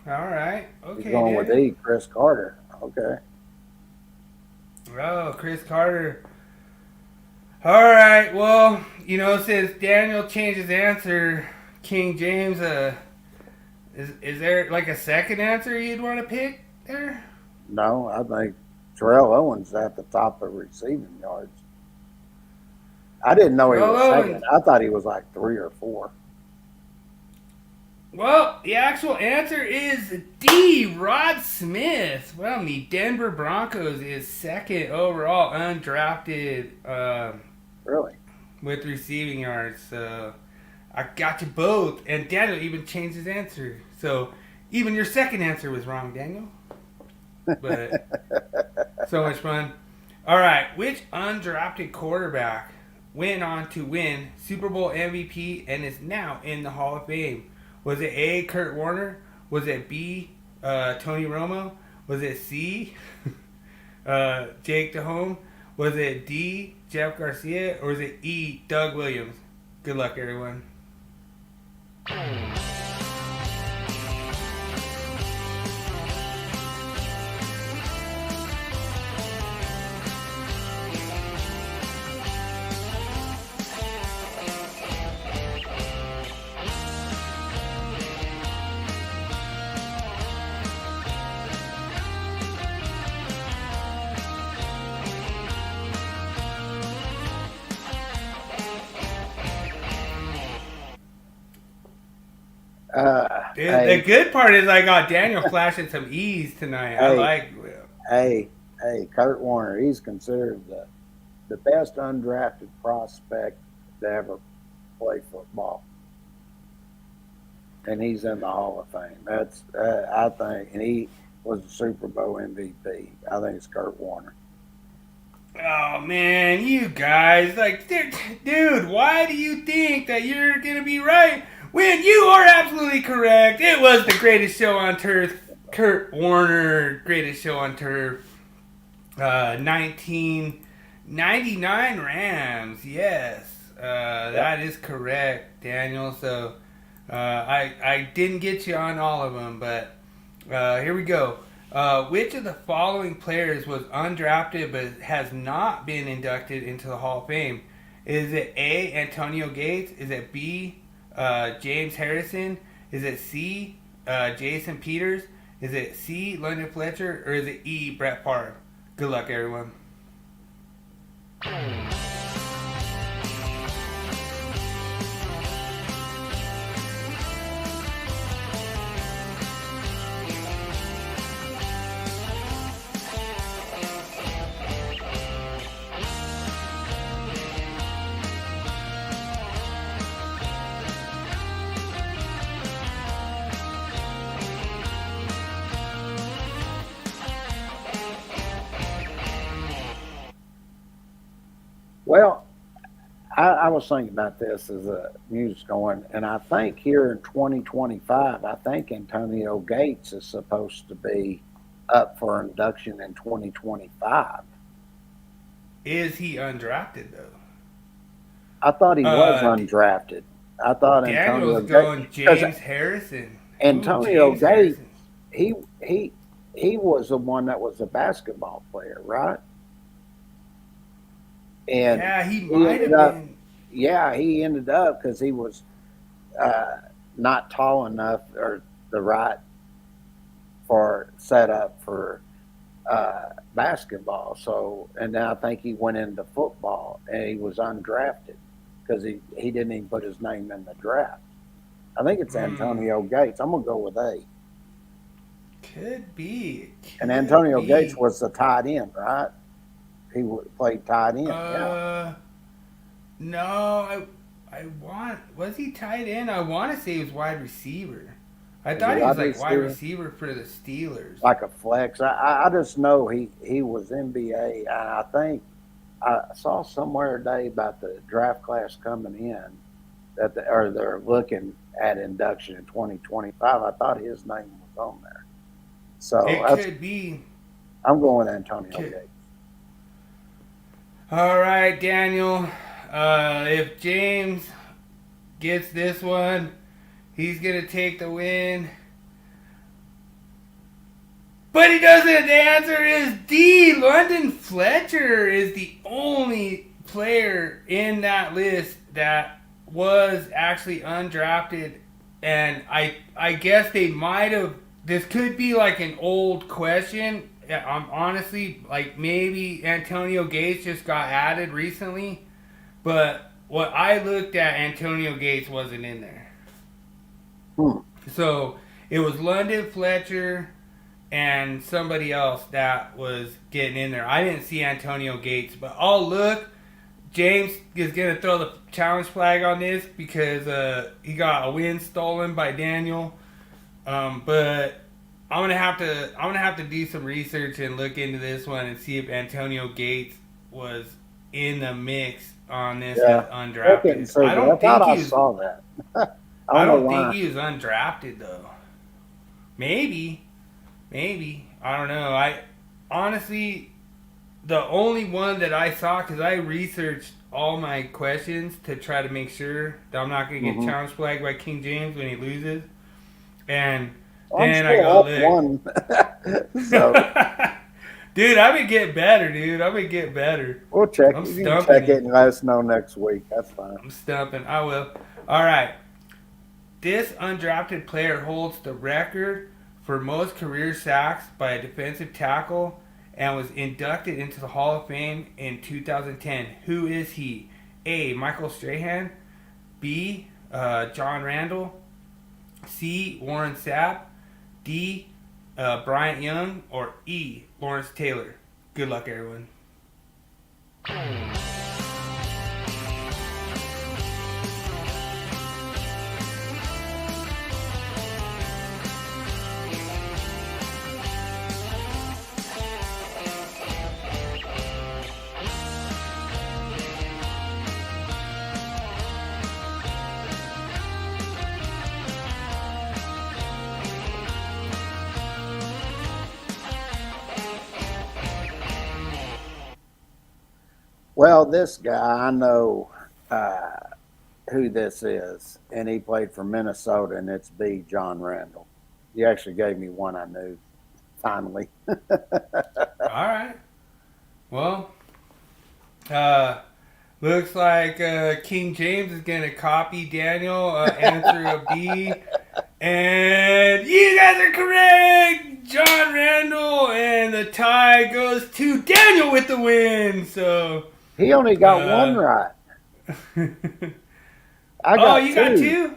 All right. Okay. He's going with E, Chris Carter. Okay. Oh, Chris Carter. All right. Well, since Daniel changed his answer, King James, is there like a second answer you'd want to pick there? No, I think Terrell Owens at the top of receiving yards. I didn't know he was second. I thought he was like 3 or 4. Well, the actual answer is D, Rod Smith. Well, the Denver Broncos is second overall, undrafted. Really? With receiving yards. So I got you both. And Daniel even changed his answer. So even your second answer was wrong, Daniel. But so much fun. All right. Which undrafted quarterback went on to win Super Bowl MVP and is now in the Hall of Fame? Was it A, Kurt Warner? Was it B, Tony Romo? Was it C, Jake Delhomme? Was it D, Jeff Garcia? Or was it E, Doug Williams? Good luck, everyone. The good part is I got Daniel flashing some E's tonight. I like. Hey, Kurt Warner. He's considered the best undrafted prospect to ever play football, and he's in the Hall of Fame. That's I think, and he was a Super Bowl MVP. I think it's Kurt Warner. Oh man, you guys, dude, why do you think that you're gonna be right when you are absolutely correct? It was the greatest show on turf, Kurt Warner, greatest show on turf, 1999 Rams. Yes, that is correct, Daniel. So I didn't get you on all of them, but here we go. Which of the following players was undrafted but has not been inducted into the Hall of Fame? Is it A, Antonio Gates? Is it B, James Harrison? Is it C, Jason Peters? Is it C, London Fletcher? Or is it E, Brett Favre? Good luck, everyone. Well, I was thinking about this as the music's going, and I think here in 2025, I think Antonio Gates is supposed to be up for induction in 2025. Is he undrafted, though? I thought he was undrafted. I thought Antonio Daniel's going Gates, James Harrison. Antonio James Gates, Harrison. he was the one that was a basketball player, right? And yeah, he might have been. Yeah, he ended up because he was not tall enough or the right for setup for basketball. So, and then I think he went into football and he was undrafted because he didn't even put his name in the draft. I think it's Antonio Gates. I'm gonna go with A. Could be. And Antonio Gates was the tight end, right? He played tight end. Yeah. No, was he tight end? I want to say he was wide receiver. I thought he was like wide receiver for the Steelers. Like a flex. I just know he was NBA. And I think I saw somewhere today about the draft class coming in that they're looking at induction in 2025. I thought his name was on there. So it could be. I'm going with Antonio Gates. All right, Daniel. If James gets this one, he's going to take the win. But he doesn't. The answer is D. London Fletcher is the only player in that list that was actually undrafted. And I guess they might have. This could be like an old question. I'm honestly, like, maybe Antonio Gates just got added recently, but what I looked at, Antonio Gates wasn't in there. So it was London Fletcher and somebody else that was getting in there. I didn't see Antonio Gates, but I'll look. James is gonna throw the challenge flag on this because he got a win stolen by Daniel, but. I'm gonna have to do some research and look into this one and see if Antonio Gates was in the mix on this as undrafted. I saw that. I don't think he was undrafted though. Maybe. I don't know. I honestly, the only one that I saw, because I researched all my questions to try to make sure that I'm not gonna get challenge flagged by King James when he loses, and. Then I go look. One. So. Dude, I've been getting better, dude. We'll check. You can check it and let us know next week. That's fine. I'm stumping. I will. All right. This undrafted player holds the record for most career sacks by a defensive tackle and was inducted into the Hall of Fame in 2010. Who is he? A. Michael Strahan. B. John Randall. C. Warren Sapp. D. Bryant Young. Or E. Lawrence Taylor. Good luck, everyone. Well, this guy, I know who this is, and he played for Minnesota, and it's B. John Randall. You actually gave me one I knew, finally. All right. Well, looks like King James is going to copy Daniel, answer a B. And you guys are correct, John Randall, and the tie goes to Daniel with the win. So He only got one right. I got you two. got two?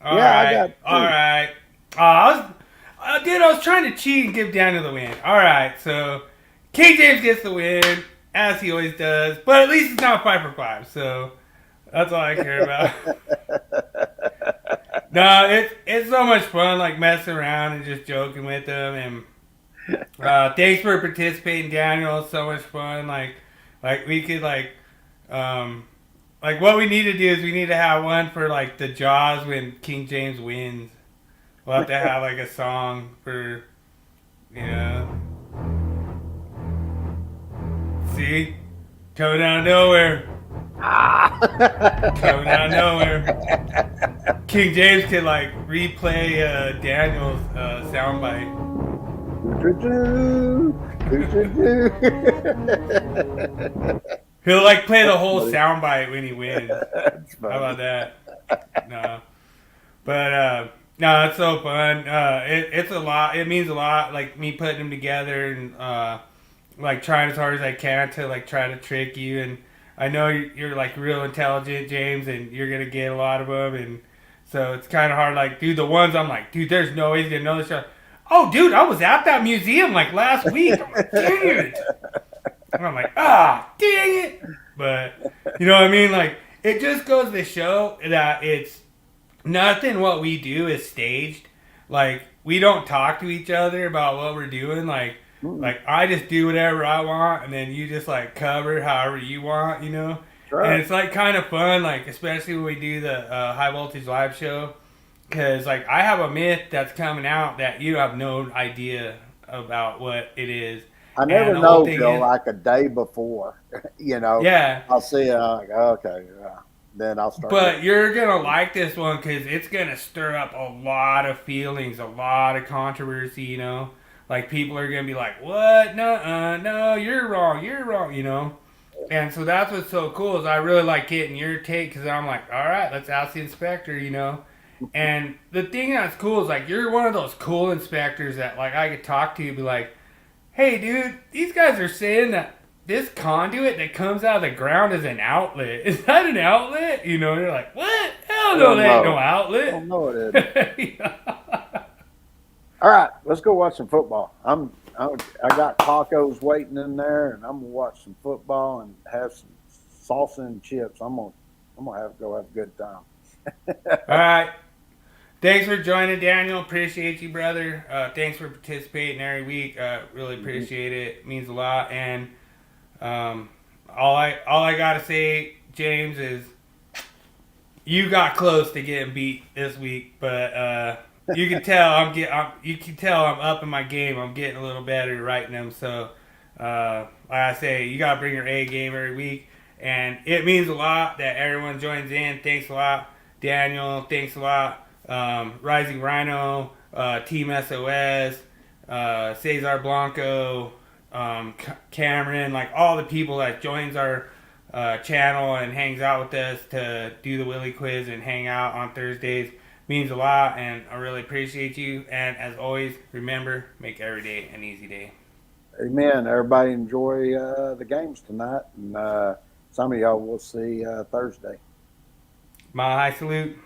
All Yeah, right. I got two. All right. I was trying to cheat and give Daniel the win. All right, so King James gets the win, as he always does, but at least it's not 5 for 5, so that's all I care about. No, it's so much fun, like messing around and just joking with them. And thanks for participating, Daniel. It's so much fun. Like we could like what we need to do is we need to have one for like the Jaws when King James wins. We'll have to have like a song for, you know. See, coming out of nowhere. Coming out of nowhere. King James could like replay Daniel's soundbite. He'll like play the whole soundbite when he wins. How about that? No, but no, it's so fun. It's a lot. It means a lot. Like me putting them together and like trying as hard as I can to like try to trick you. And I know you're like real intelligent, James, and you're gonna get a lot of them. And so it's kind of hard. Like, dude, the ones I'm like, dude, there's no way he's gonna know this show. Oh, dude, I was at that museum like last week. I'm like, dang it. And I'm like, dang it. But you know what I mean? Like, it just goes to show that it's nothing what we do is staged. Like, we don't talk to each other about what we're doing. Like I just do whatever I want, and then you just like cover however you want, you know. Right. And it's like kind of fun, like especially when we do the high voltage live show, because like I have a myth that's coming out that you have no idea about what it is. I never know till like a day before, you know. Yeah. I'll see it. I'm like, okay, then I'll start. But you're gonna like this one because it's gonna stir up a lot of feelings, a lot of controversy, you know. Like, people are going to be like, what? No, you're wrong, you know? And so that's what's so cool is I really like getting your take because I'm like, all right, let's ask the inspector, you know? And the thing that's cool is, like, you're one of those cool inspectors that, like, I could talk to you and be like, hey, dude, these guys are saying that this conduit that comes out of the ground is an outlet. Is that an outlet? You know, you're like, what? Hell no, that ain't no outlet. I don't know it is. All right, let's go watch some football. I got tacos waiting in there, and I'm gonna watch some football and have some salsa and chips. I'm gonna go have a good time. All right. Thanks for joining, Daniel. Appreciate you, brother. Thanks for participating every week. Really appreciate it. It means a lot. And all I gotta say, James, is you got close to getting beat this week, but you can tell I'm up in my game. I'm getting a little better writing them. So, like I say, you gotta bring your A game every week, and it means a lot that everyone joins in. Thanks a lot, Daniel. Thanks a lot, Rising Rhino, Team SOS, Cesar Blanco, Cameron, like all the people that joins our channel and hangs out with us to do the Willie quiz and hang out on Thursdays. Means a lot, and I really appreciate you. And as always, remember, make every day an easy day. Amen. Everybody enjoy the games tonight, and some of y'all will see Thursday. My high salute.